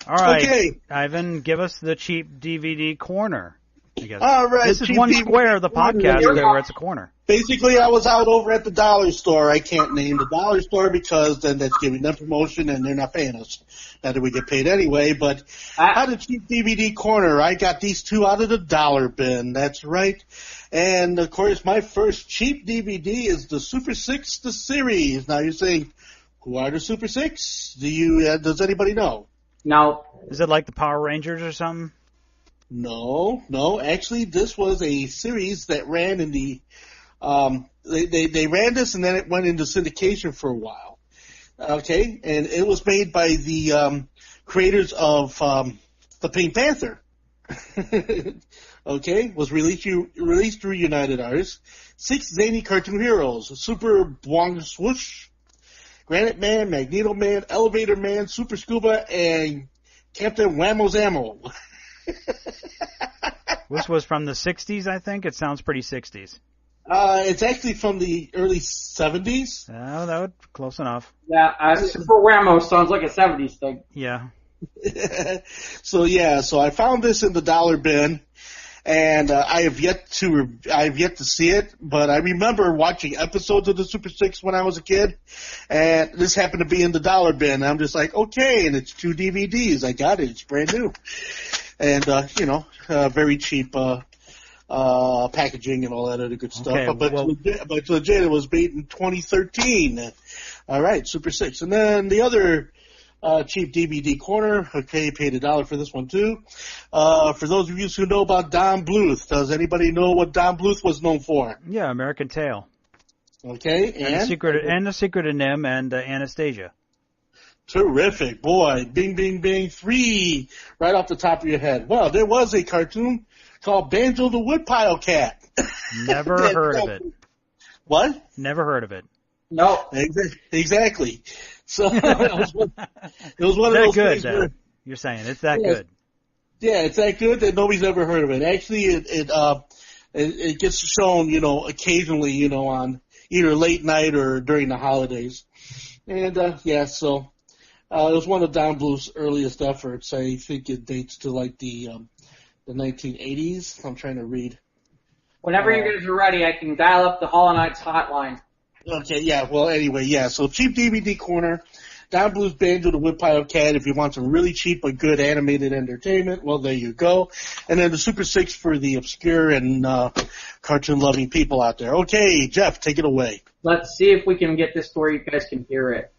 All right, okay. Ivan, give us the cheap DVD corner. I guess. All right, this is one square of the podcast where it's a corner. Basically, I was out over at the dollar store. I can't name the dollar store because then that's giving them promotion and they're not paying us. Not that we get paid anyway, but out of cheap DVD corner, I got these two out of the dollar bin. That's right. And, of course, my first cheap DVD is the Super 6, the series. Now you're saying, who are the Super 6? Does anybody know? No. Is it like the Power Rangers or something? No. Actually, this was a series that ran in the. They ran this and then it went into syndication for a while. Okay, and it was made by the creators of the Pink Panther. Okay, was released through United Artists. 6 zany cartoon heroes: Super Bwong Swoosh, Granite Man, Magneto Man, Elevator Man, Super Scuba, and Captain Whammo Zammo. This was from the 60s, I think. It sounds pretty 60s. It's actually from the early 70s. Oh, that would close enough. Yeah, Super Whammo sounds like a 70s thing. Yeah. So I found this in the dollar bin, and I have yet to see it. But I remember watching episodes of the Super 6 when I was a kid, and this happened to be in the dollar bin. And I'm just like, okay, and it's 2 DVDs. I got it. It's brand new, and very cheap. Packaging and all that other good stuff. Okay, but legit, it was made in 2013. All right, Super 6. And then the other cheap DVD corner. Okay, paid $1 for this one too. For those of you who know about Don Bluth, does anybody know what Don Bluth was known for? Yeah, American Tail. Okay, and the Secret of Nim and Anastasia. Terrific, boy! Bing, bing, bing! 3 right off the top of your head. Well, there was a cartoon called Banjo the Woodpile Cat. Never heard of it. What? Never heard of it. No. Exactly. So it was one of those good, things where, you're saying it's that good. Yeah, it's that good that nobody's ever heard of it. Actually, it gets shown, occasionally, on either late night or during the holidays. And so it was one of Don Bluth's earliest efforts. I think it dates to like the 1980s. I'm trying to read. Whenever you guys are ready, I can dial up the Hall Oates hotline. Okay, yeah. Well, anyway, yeah. So cheap DVD corner, Don Bluth's Banjo the Woodpile Cat. If you want some really cheap but good animated entertainment, well, there you go. And then the Super 6 for the obscure and cartoon-loving people out there. Okay, Jeff, take it away. Let's see if we can get this to where you guys can hear it.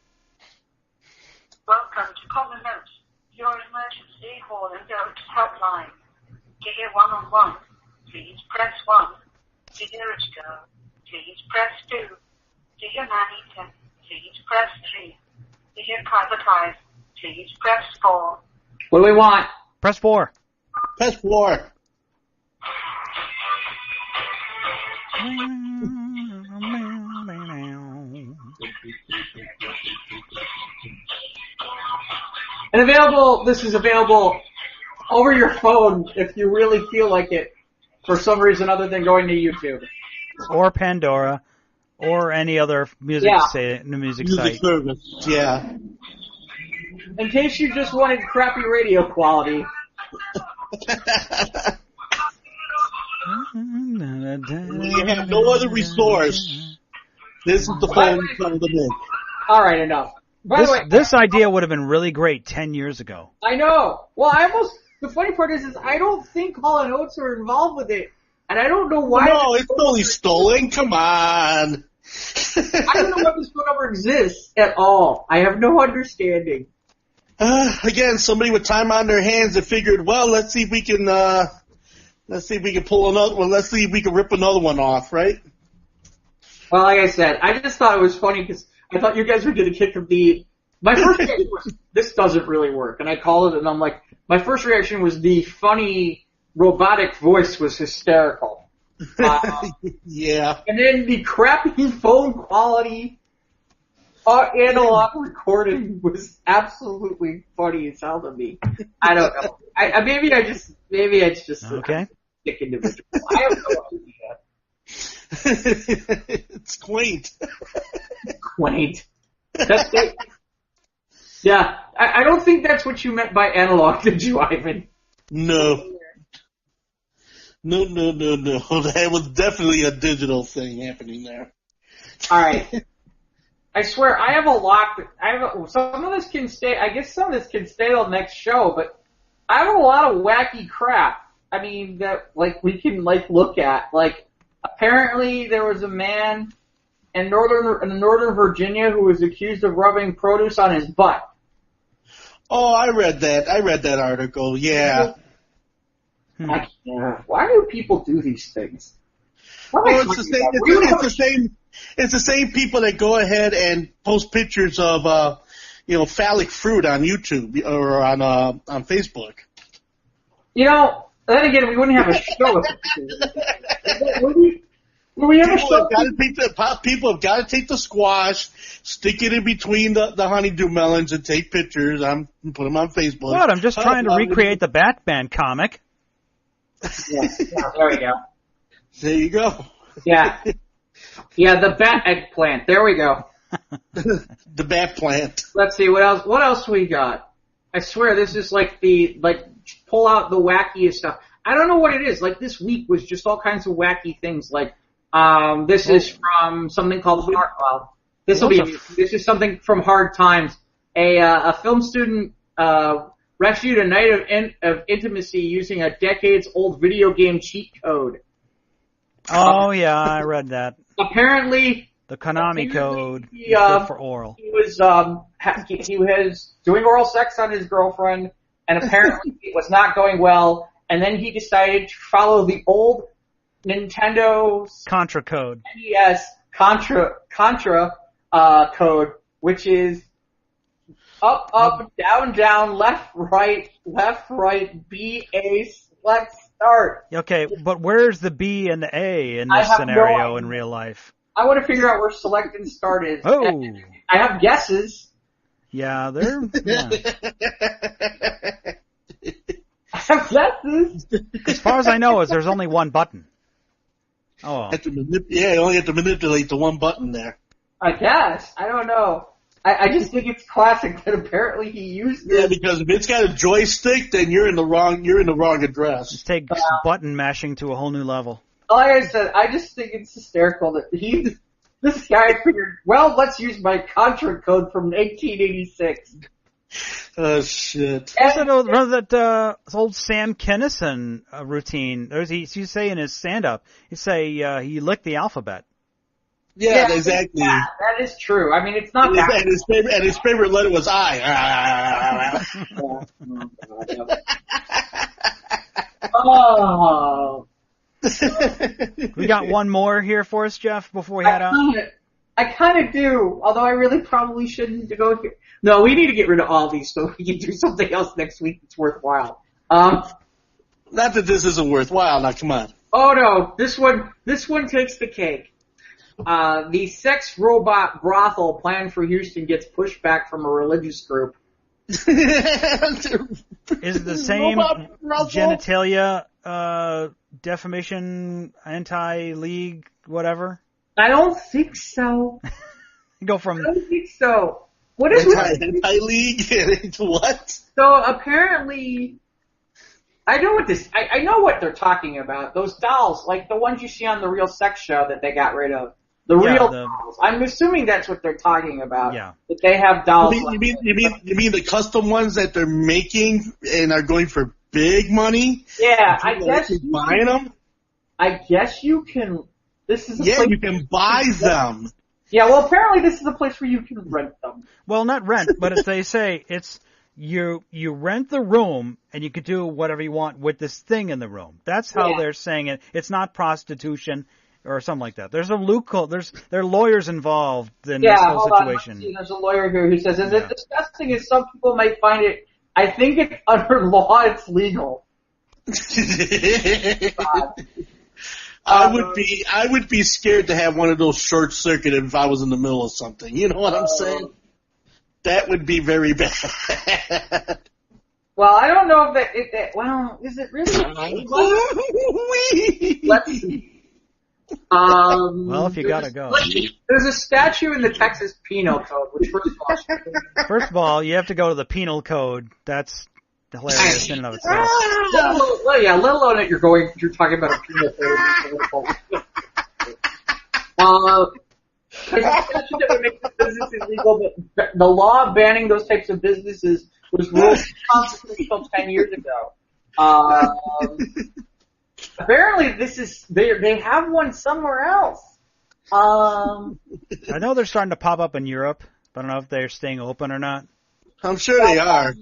Welcome to Common Notes, your emergency Hall and Oates hotline. To hear one-on-one, please press 1. To hear it go, please press 2. To hear man-eater, please press 3. To hear privatize, please press 4. What do we want? Press 4. Press 4. And this is available over your phone if you really feel like it for some reason other than going to YouTube. Or Pandora, or any other music site. Service, yeah. In case you just wanted crappy radio quality. We have no other resource. This is the phone we found them in. All right, enough. By the way, this idea would have been really great 10 years ago. I know. Well, the funny part is I don't think Hall & Oates are involved with it, and I don't know why. No, it's totally stolen. Come on. I don't know why this phone number exists at all. I have no understanding. Again, somebody with time on their hands that figured, well, let's see if we can pull another one. Let's see if we can rip another one off, right? Well, like I said, I just thought it was funny because I thought you guys were going to kick the. My first reaction was, this doesn't really work, and I called it, and I'm like, my first reaction was the funny robotic voice was hysterical. Yeah. And then the crappy phone quality analog recording was absolutely funny as hell to me. I don't know. Maybe it's just okay. A sick individual. I have no idea. It's quaint. Quaint. That's it. Yeah, I don't think that's what you meant by analog, did you, Ivan? No. No. That was definitely a digital thing happening there. All right. I swear, I have a lot. Some of this can stay. I guess some of this can stay till next show, but I have a lot of wacky crap. I mean, that we can look at. Apparently, there was a man in Northern Virginia who was accused of rubbing produce on his butt. Oh, I read that. I read that article. Yeah. Why do people do these things? Well, it's the same people that go ahead and post pictures of phallic fruit on YouTube or on Facebook. Then again, we wouldn't have a show. People have got to take the squash, stick it in between the honeydew melons, and take pictures. Put them on Facebook. What? I'm just trying to recreate the Batman comic. Yeah, there we go. There you go. Yeah, the bat eggplant. There we go. The bat plant. Let's see what else. What else we got? I swear this is pull out the wackiest stuff. I don't know what it is. Like this week was just all kinds of wacky things. Like this is from something called This is something from Hard Times. A film student rescued a night of intimacy using a decades-old video game cheat code. Oh yeah, I read that. Apparently, the Konami code is good for oral. He was doing oral sex on his girlfriend, and apparently it was not going well. And then he decided to follow the old Nintendo's Contra code. NES Contra code, which is up, down, left, right, B, A, select, start. Okay, but where's the B and the A in this scenario in real life? I want to figure out where select and start is. Oh. I have guesses. Yeah, they're... Yeah. I have guesses. As far as I know, there's only one button. Oh. You only have to manipulate the one button there. I guess. I don't know. I just think it's classic that apparently he used it. Yeah, because if it's got a joystick, then you're in the wrong address. Just take button mashing to a whole new level. Like I said, I just think it's hysterical that this guy figured, well, let's use my Contra code from 1886. Oh, shit. Remember that old Sam Kinison routine? He say in his stand-up, he say he licked the alphabet. Yeah, exactly. Yeah, that is true. I mean, it's not that. And his favorite letter was I. Oh. We got one more here for us, Jeff, before we head out? I kind of do, although I really probably shouldn't go here. No, we need to get rid of all these so we can do something else next week that's worthwhile. Not that this isn't worthwhile. Now, come on. Oh, no. This one takes the cake. The sex robot brothel planned for Houston gets pushback from a religious group. Is it the same genitalia defamation anti-league whatever? I don't think so. I don't think so. What is anti-league? What? So apparently, I know what they're talking about. Those dolls, like the ones you see on the Real Sex Show that they got rid of. Dolls. I'm assuming that's what they're talking about. Yeah. That they have dolls. You mean the custom ones that they're making and are going for big money? Yeah, I guess buying them. I guess you can. This is place you can buy them. Yeah, well, apparently this is a place where you can rent them. Well, not rent, but if they say it's you rent the room and you can do whatever you want with this thing in the room. That's how they're saying it. It's not prostitution or something like that. There's a loophole. There are lawyers involved in this whole situation. There's a lawyer here who says, as disgusting as some people might find it, I think it's under law it's legal. I would be scared to have one of those short circuit if I was in the middle of something. You know what I'm saying? That would be very bad. Well, I don't know if well, is it really? Let's see. Well, if you gotta go. There's a statute in the Texas Penal Code, which first of all, you have to go to the Penal Code. That's hilarious in and of itself. Let alone that you're talking about a penal code. There's a statute that would make this business illegal, but the law banning those types of businesses was ruled unconstitutional 10 years ago. Apparently, they have one somewhere else. I know they're starting to pop up in Europe, but I don't know if they're staying open or not. I'm sure they are.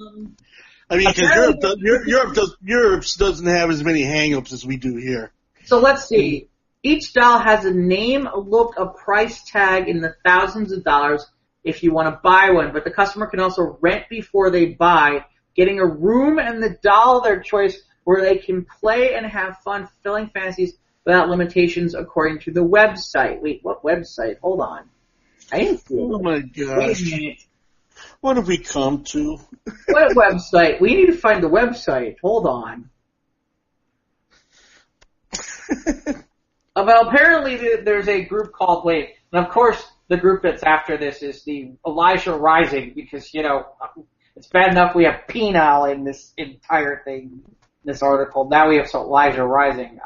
I mean, because Europe doesn't have as many hang-ups as we do here. So let's see. Each doll has a name, a look, a price tag in the thousands of dollars if you want to buy one, but the customer can also rent before they buy, getting a room and the doll of their choice where they can play and have fun fulfilling fantasies without limitations according to the website. Wait, what website? Hold on. I didn't see it. Oh my gosh. Wait a minute. What have we come to? What website? We need to find the website. Hold on. But apparently there's a group called, and of course the group that's after this is the Elijah Rising, because, it's bad enough we have penile in this entire thing, this article. Now we have Elijah Rising.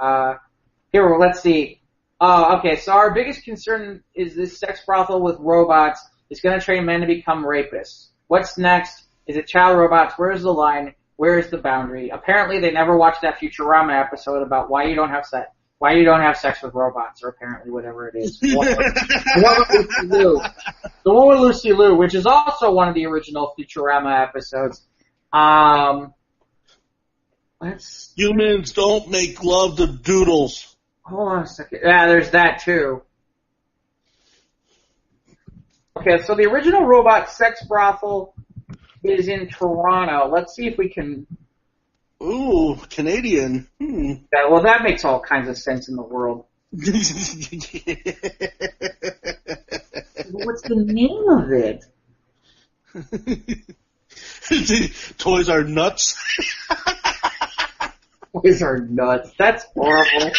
Here, let's see. Okay, so our biggest concern is this sex brothel with robots is going to train men to become rapists. What's next? Is it child robots? Where's the line? Where's the boundary? Apparently they never watched that Futurama episode about why you don't have sex with robots, or apparently whatever it is. The one with Lucy Liu, which is also one of the original Futurama episodes. Humans don't make love to doodles. Hold on a second. Yeah, there's that too. Okay, so the original robot sex brothel is in Toronto. Let's see if we can... Ooh, Canadian. Yeah, well, that makes all kinds of sense in the world. What's the name of it? Toys are nuts. Toys are nuts. That's horrible.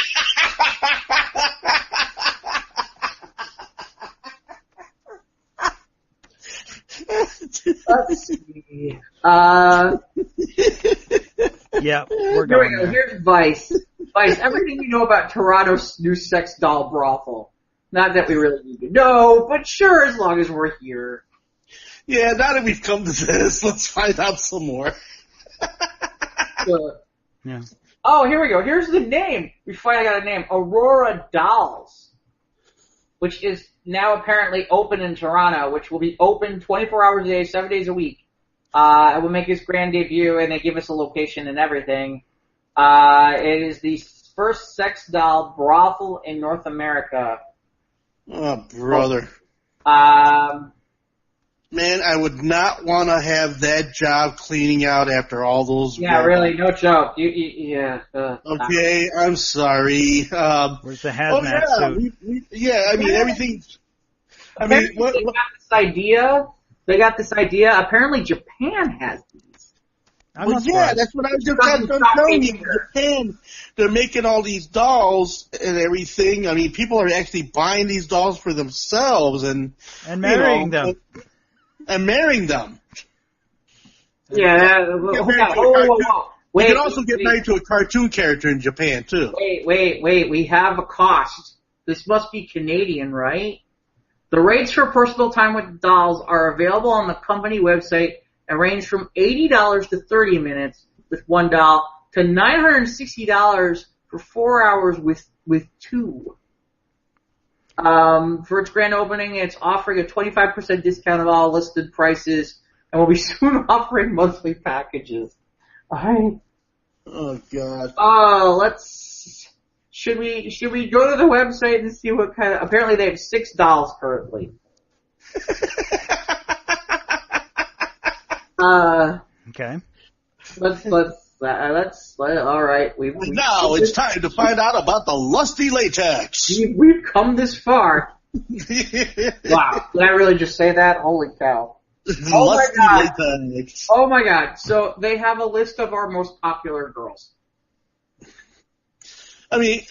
Let's see. Yeah, we're going. Here we go. Here's Vice. Vice, everything you know about Toronto's new sex doll brothel. Not that we really need to know, but sure, as long as we're here. Yeah, now that we've come to this, let's find out some more. Yeah. Oh, here we go. Here's the name. We finally got a name. Aurora Dolls, which is now apparently open in Toronto, which will be open 24 hours a day, 7 days a week. It will make its grand debut, and they give us a location and everything. It is the first sex doll brothel in North America. Oh, brother. Man, I would not want to have that job cleaning out after all those. Yeah, really, no joke. Yeah. Okay, I'm sorry. Where's the hazmat suit? I mean, everything. I mean, what? They got this idea. They got this idea. Apparently, Japan has these. That's what I was just telling you. Japan, they're making all these dolls and everything. I mean, people are actually buying these dolls for themselves and marrying them. And marrying them. Yeah. Wait, you can also get married to a cartoon character in Japan, too. Wait. We have a cost. This must be Canadian, right? The rates for personal time with dolls are available on the company website and range from $80 to 30 minutes with one doll to $960 for 4 hours with two. For its grand opening, it's offering a 25% discount of all listed prices and will be soon offering monthly packages. Alright. Oh, God. Should we go to the website and see what kind of... Apparently they have 6 dolls currently. Okay. Let's alright. Now it's time to find out about the lusty latex. We've come this far. Wow. Did I really just say that? Holy cow. Lusty latex. Oh my god. So they have a list of our most popular girls. I mean...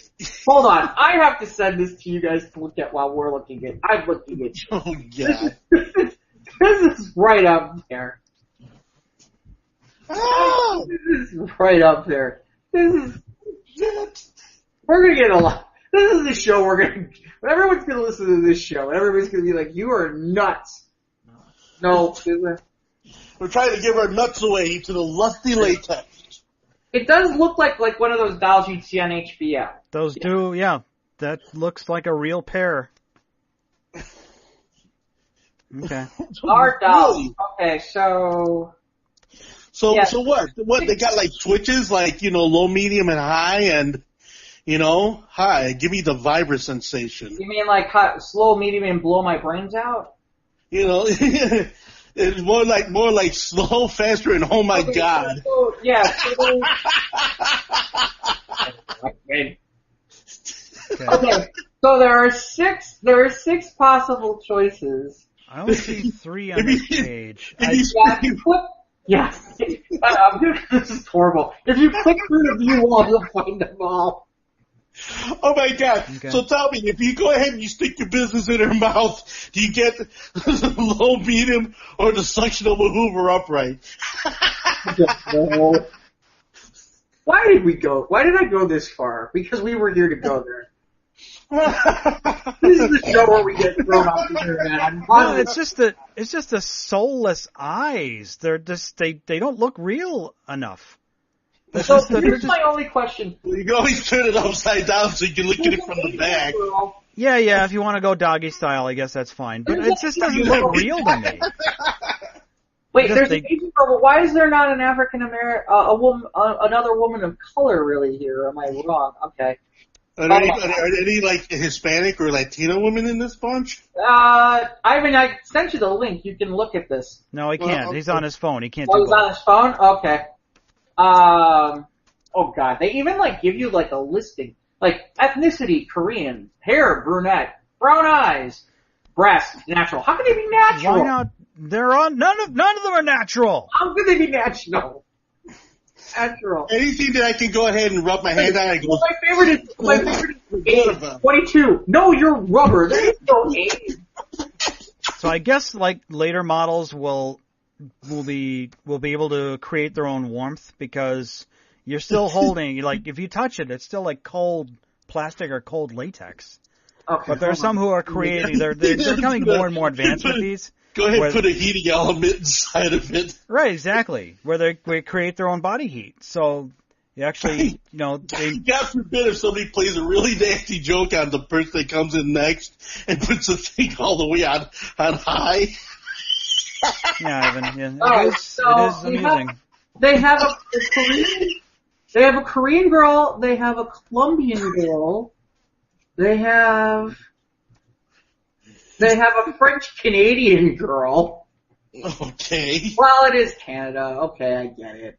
Hold on. I have to send this to you guys to look at while we're looking at... I'm looking at... Oh, God. This is right up there. Oh! This is right up there. We're gonna get a lot... This is the show everyone's gonna listen to this show, and everybody's gonna be like, you are nuts. No. We're trying to give our nuts away to the lusty latex. It does look like one of those dolls you'd see on HBO. Those do, yeah. That looks like a real pair. Okay. Our dolls. Okay, so... So what? What they got like switches, like low, medium, and high, and high. Give me the vibra sensation. You mean like hot, slow, medium, and blow my brains out? It's more like slow, faster, and oh my god. Okay. So there are six possible choices. I only see 3 on this page. This is horrible. If you click through the view wall, you'll find them all. Oh my god. Okay. So tell me, if you go ahead and you stick your business in her mouth, do you get the low, medium, or the suctionable Hoover upright? Why did I go this far? Because we were here to go there. This is the show where we get thrown off the internet. No, it's just the soulless eyes. They're just they don't look real enough. So here's my only question. Well, you can always turn it upside down so you can look at it from the back. Yeah. If you want to go doggy style, I guess that's fine. But it just doesn't look real to me. Wait, there's an Asian girl, but why is there not an African American, another woman of color really here? Am I wrong? Okay. Are there any like Hispanic or Latino women in this bunch? I sent you the link. You can look at this. No, he can't. He's on his phone. He can't. Oh, he's on his phone? Okay. Oh god, they even give you a listing. Ethnicity, Korean, hair, brunette, brown eyes, breast, natural. How can they be natural? Why not? None of them are natural. How can they be natural? Natural. Anything that I can go ahead and rub my hand on, I go. My favorite is 22. No, you're rubber. There is no age. So I guess later models will be able to create their own warmth because you're still holding if you touch it, it's still cold plastic or cold latex. Okay. But there are some who are creating they're becoming more and more advanced with these. Go ahead and put a heating element inside of it. Right, exactly. Where they create their own body heat. So you actually, God forbid if somebody plays a really nasty joke on the person that comes in next and puts the thing all the way on high. Yeah, Ivan. Yeah, it is amusing. They have a Korean girl. They have a Colombian girl. They have a French-Canadian girl. Okay. Well, it is Canada. Okay, I get it.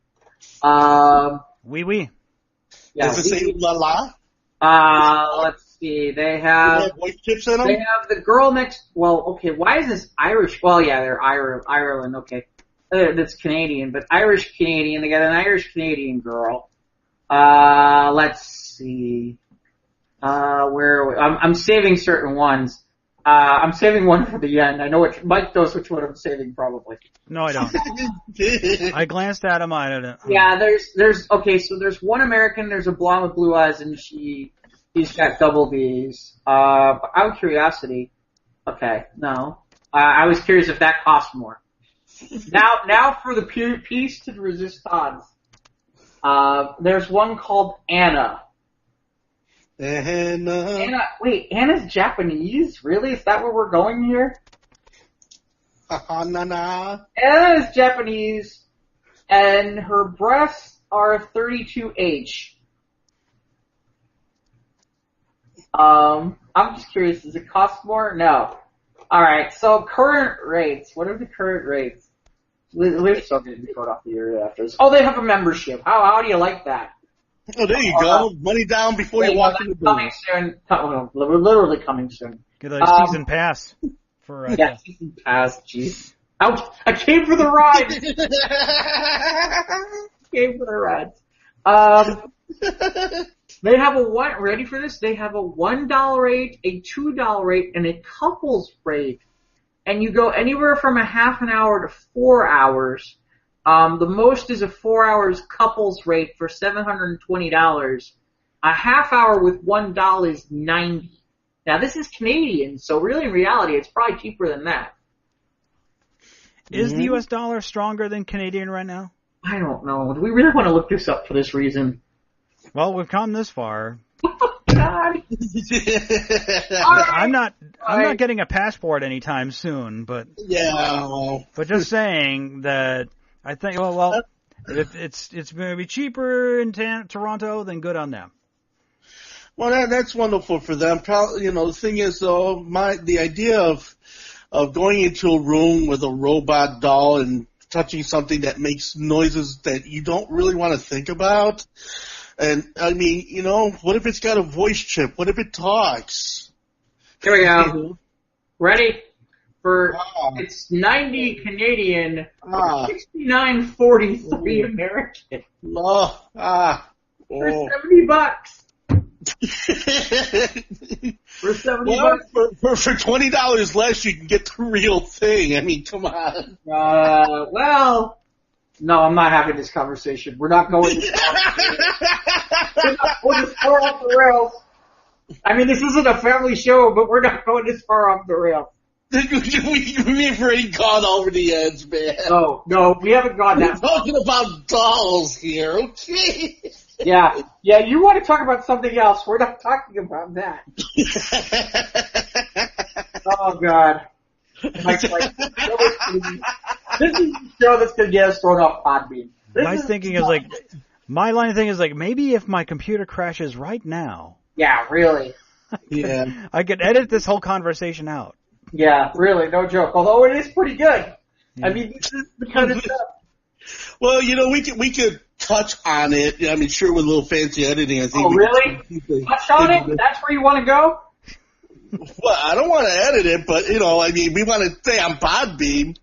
Oui. Yeah, does it say la la? Let's see. They have white chips in them? They have the girl next. Well, okay. Why is this Irish? Well, yeah, they're Ireland. Okay, that's Canadian, but Irish Canadian. They got an Irish Canadian girl. Let's see. Where are we? I'm saving certain ones. I'm saving one for the end. I know Mike knows which one I'm saving probably. No, I don't. I glanced at him. I don't. Yeah, there's okay. So there's one American. There's a blonde with blue eyes, and he's got double B's. Out of curiosity, okay, no. I was curious if that cost more. Now for the piece to resist odds. There's one called Anna. Anna, wait, Anna's Japanese? Really? Is that where we're going here? Anna is Japanese, and her breasts are 32H. I'm just curious, does it cost more? No. Alright, so current rates. What are the current rates? We're still going to be caught off the air after this. Oh, they have a membership. How do you like that? Oh, there you go. Money down before you walk in the door. Coming soon. Literally coming soon. Get a season pass. Season pass, jeez. Ouch! I came for the ride! They have ready for this? They have a $1 rate, a $2 rate, and a couples rate. And you go anywhere from a half an hour to 4 hours. The most is a 4 hours couples rate for $720. A half hour with $1 is $90. Now this is Canadian, so really in reality it's probably cheaper than that. Is the US dollar stronger than Canadian right now? I don't know. Do we really want to look this up for this reason? Well, we've come this far. God. I'm not getting a passport anytime soon, but yeah. But just saying that I think If it's going to be cheaper in Toronto, then good on them. Well, that's wonderful for them. Probably, the thing is, though, the idea of going into a room with a robot doll and touching something that makes noises that you don't really want to think about. And, I mean, what if it's got a voice chip? What if it talks? Here we go. Ready? It's 90 Canadian, 69.43 American. For $70. For $70. For $20 less, you can get the real thing. I mean, come on. Well, no, I'm not having this conversation. We're not going this far off the rails. I mean, this isn't a family show, but we're not going this far off the rails. We've already gone over the edge, man. No, we haven't gone that far. We're talking about dolls here, okay? Yeah, you want to talk about something else. We're not talking about that. Oh, God. This is the show that's going to get us thrown off Podbean. My line of thinking is like, maybe if my computer crashes right now. Yeah, really. Yeah. I could edit this whole conversation out. Yeah, really, no joke. Although it is pretty good. Yeah. I mean, this is the kind of stuff. Well, we could touch on it. I mean, sure, with a little fancy editing, I think. Oh, really? Touch on it? That's where you want to go? Well, I don't want to edit it, but, I mean, we want to stay on Podbean.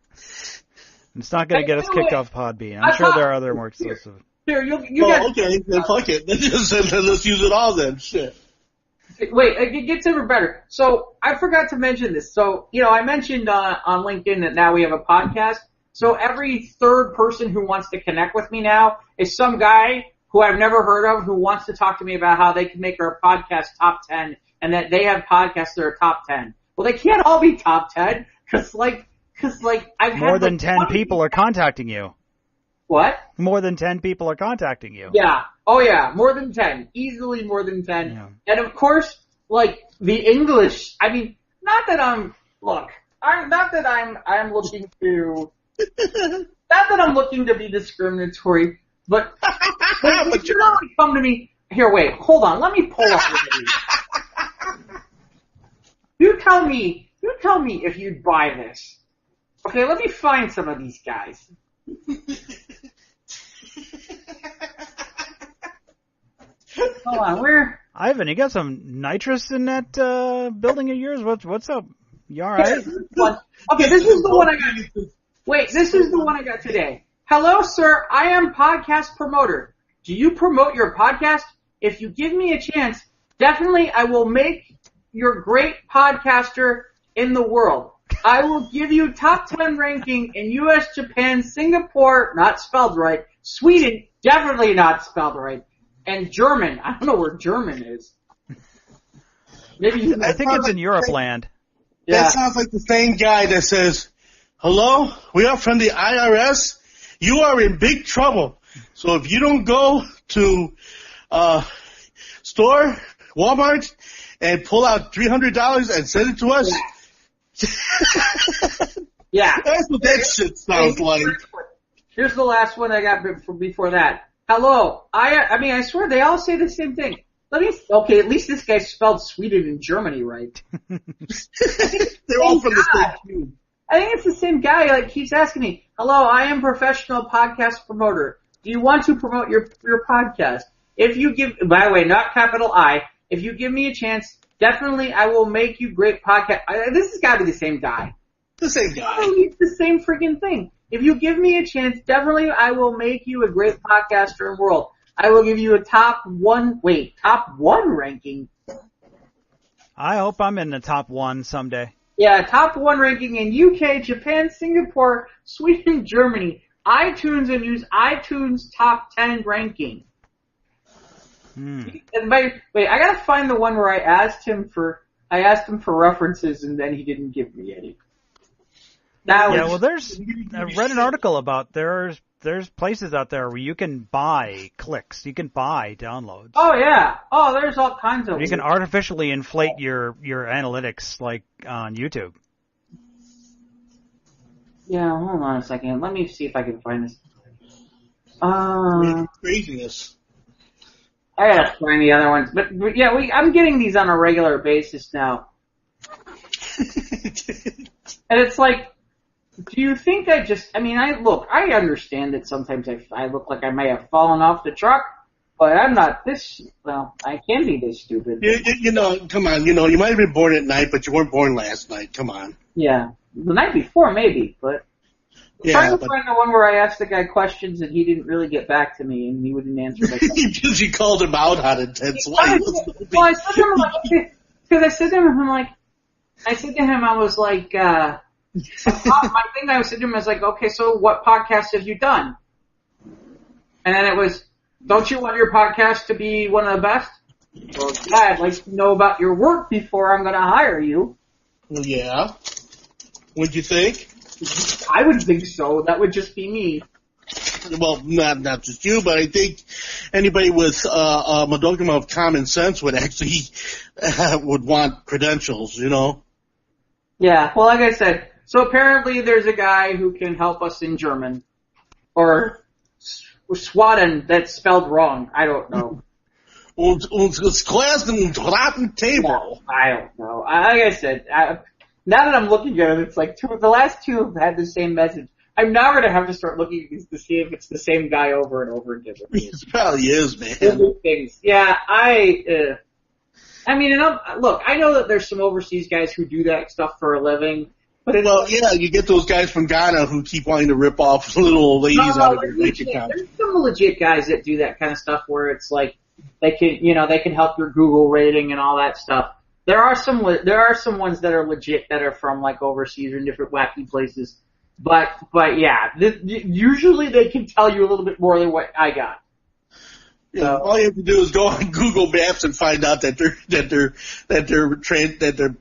It's not going to get us kicked off Podbean. I'm sure there are other more exclusive. Here, you guys. Okay, then fuck it. Let's use it all then. Shit. Wait, it gets even better. So, I forgot to mention this. So, I mentioned on LinkedIn that now we have a podcast. So every third person who wants to connect with me now is some guy who I've never heard of who wants to talk to me about how they can make our podcast top 10 and that they have podcasts that are top 10. Well, they can't all be top 10 because I've had more than 10 people are contacting you. What? More than 10 people are contacting you. Yeah. Oh yeah, more than 10. Easily more than 10. Yeah. And of course, the English, I mean, not that I'm looking to be discriminatory, but you don't come to me. Here, wait, hold on. Let me pull up the You tell me if you'd buy this. Okay, let me find some of these guys. Hold on, where? Ivan, you got some nitrous in that building of yours? What's up? You all right? Okay, this is the one I got. Wait, this is the one I got today. Hello, sir. I am podcast promoter. Do you promote your podcast? If you give me a chance, definitely I will make your great podcaster in the world. I will give you top 10 ranking in U.S., Japan, Singapore, not spelled right, Sweden, definitely not spelled right, and German. I don't know where German is. Maybe I think it's in Europe land. That sounds like the same guy that says, hello, we are from the IRS. You are in big trouble. So if you don't go to store, Walmart, and pull out $300 and send it to us. Yeah. That's what that shit sounds like. Here's the last one I got before that. Hello. I swear they all say the same thing. Okay, at least this guy spelled Sweden and Germany right. They're all from the same cube. I think it's the same guy, keeps asking me, hello, I am professional podcast promoter. Do you want to promote your podcast? If you give, by the way, not capital I, if you give me a chance, definitely I will make you great podcast. This has got to be the same guy. The same guy. It's the same freaking thing. If you give me a chance, definitely I will make you a great podcaster in the world. I will give you a top one ranking. I hope I'm in the top one someday. Yeah, top one ranking in UK, Japan, Singapore, Sweden, Germany. iTunes and use iTunes top 10 ranking. And wait, I gotta find the one where I asked him for references and then he didn't give me any. I read an article about there's places out there where you can buy clicks, you can buy downloads. Oh yeah. Oh, there's all kinds of. You can artificially inflate your analytics like on YouTube. Yeah, hold on a second. Let me see if I can find this. Craziness. I gotta find the other ones, but yeah, I'm getting these on a regular basis now. And it's like, do you think I understand that sometimes I look like I may have fallen off the truck, but I'm not I can be this stupid. Come on, you might have been born at night, but you weren't born last night, come on. Yeah, the night before maybe, but I'm trying to find the one where I asked the guy questions and he didn't really get back to me and he wouldn't answer my questions. Because you called him out on intense light. Well, I said to him, because I said to him, I was like, my thing I said to him was like, okay, so what podcast have you done? And then it was, don't you want your podcast to be one of the best? Well, yeah, I'd like to know about your work before I'm going to hire you. Well, yeah. What'd you think? I would think so. That would just be me. Well, not just you, but I think anybody with a modicum of common sense would actually would want credentials, Yeah, well, like I said, so apparently there's a guy who can help us in German. Or Swaden, that's spelled wrong. I don't know. Und class and rotten table. No, I don't know. Like I said, now that I'm looking at it, it's like the last two have had the same message. I'm now going to have to start looking to see if it's the same guy over and over again. It probably is, man. Things. Yeah, look, I know that there's some overseas guys who do that stuff for a living. But you get those guys from Ghana who keep wanting to rip off little old ladies out of their bank account. There's some legit guys that do that kind of stuff where it's like they can help your Google rating and all that stuff. There are some ones that are legit that are from like overseas or in different wacky places. But yeah, usually they can tell you a little bit more than what I got. Yeah, all you have to do is go on Google Maps and find out that they're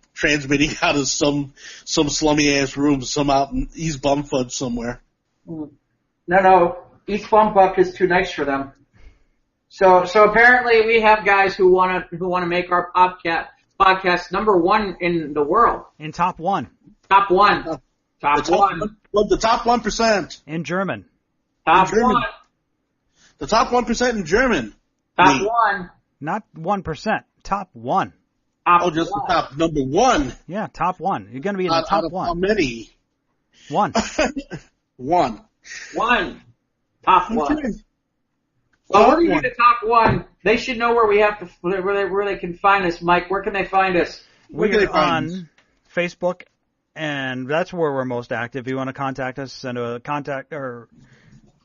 transmitting out of some slummy ass room, some out in East Bumfuck somewhere. No, East Bumfuck is too nice for them. So apparently we have guys who want to make our podcast number one in the world. In top one. Top one. The top 1%. In German. Top one. The top 1% in German. Top one. Not 1%. Top one. The top number one. Yeah, top one. You're going to be in the top one. How many? One. One. Top one. Well, we're going to the top one. They should know where where they can find us, Mike. Where can they find us? We're on Facebook, and that's where we're most active. If you want to contact us, send a contact or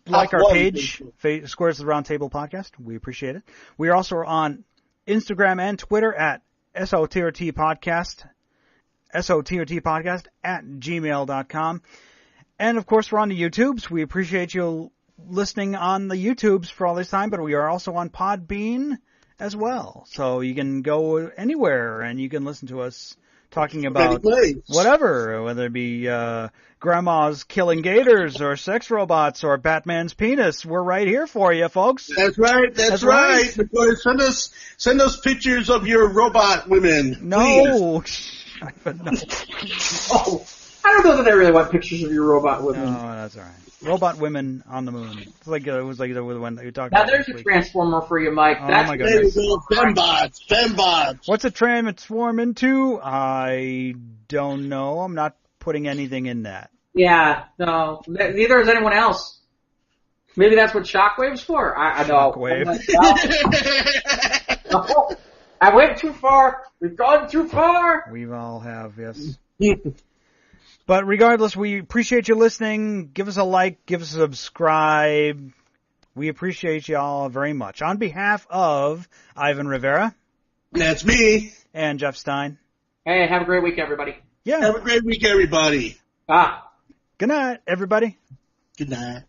like our page, Squares of the Round Table Podcast. We appreciate it. We are also on Instagram and Twitter at SOTRT Podcast, SOTRT Podcast at gmail.com. And, of course, we're on the YouTubes. We appreciate you listening on the YouTubes for all this time, but we are also on Podbean as well. So you can go anywhere and you can listen to us talking about whatever, whether it be grandma's killing gators or sex robots or Batman's penis. We're right here for you, folks. That's right. That's right. Send us pictures of your robot women. No. Oh, I don't know that I really want pictures of your robot women. No, that's all right. Robot women on the moon. It's like it was like the one that you talked about. Now there's a transformer for you, Mike. Oh my goodness. Fembots. What's a transform into? I don't know. I'm not putting anything in that. Yeah, no. Neither is anyone else. Maybe that's what Shockwave's for. I know. Shockwave. No, I went too far. We've gone too far. We all have, yes. But regardless, we appreciate you listening. Give us a like. Give us a subscribe. We appreciate you all very much. On behalf of Ivan Rivera. That's me. And Jeff Stein. Hey, have a great week, everybody. Yeah. Have a great week, everybody. Ah. Good night, everybody. Good night.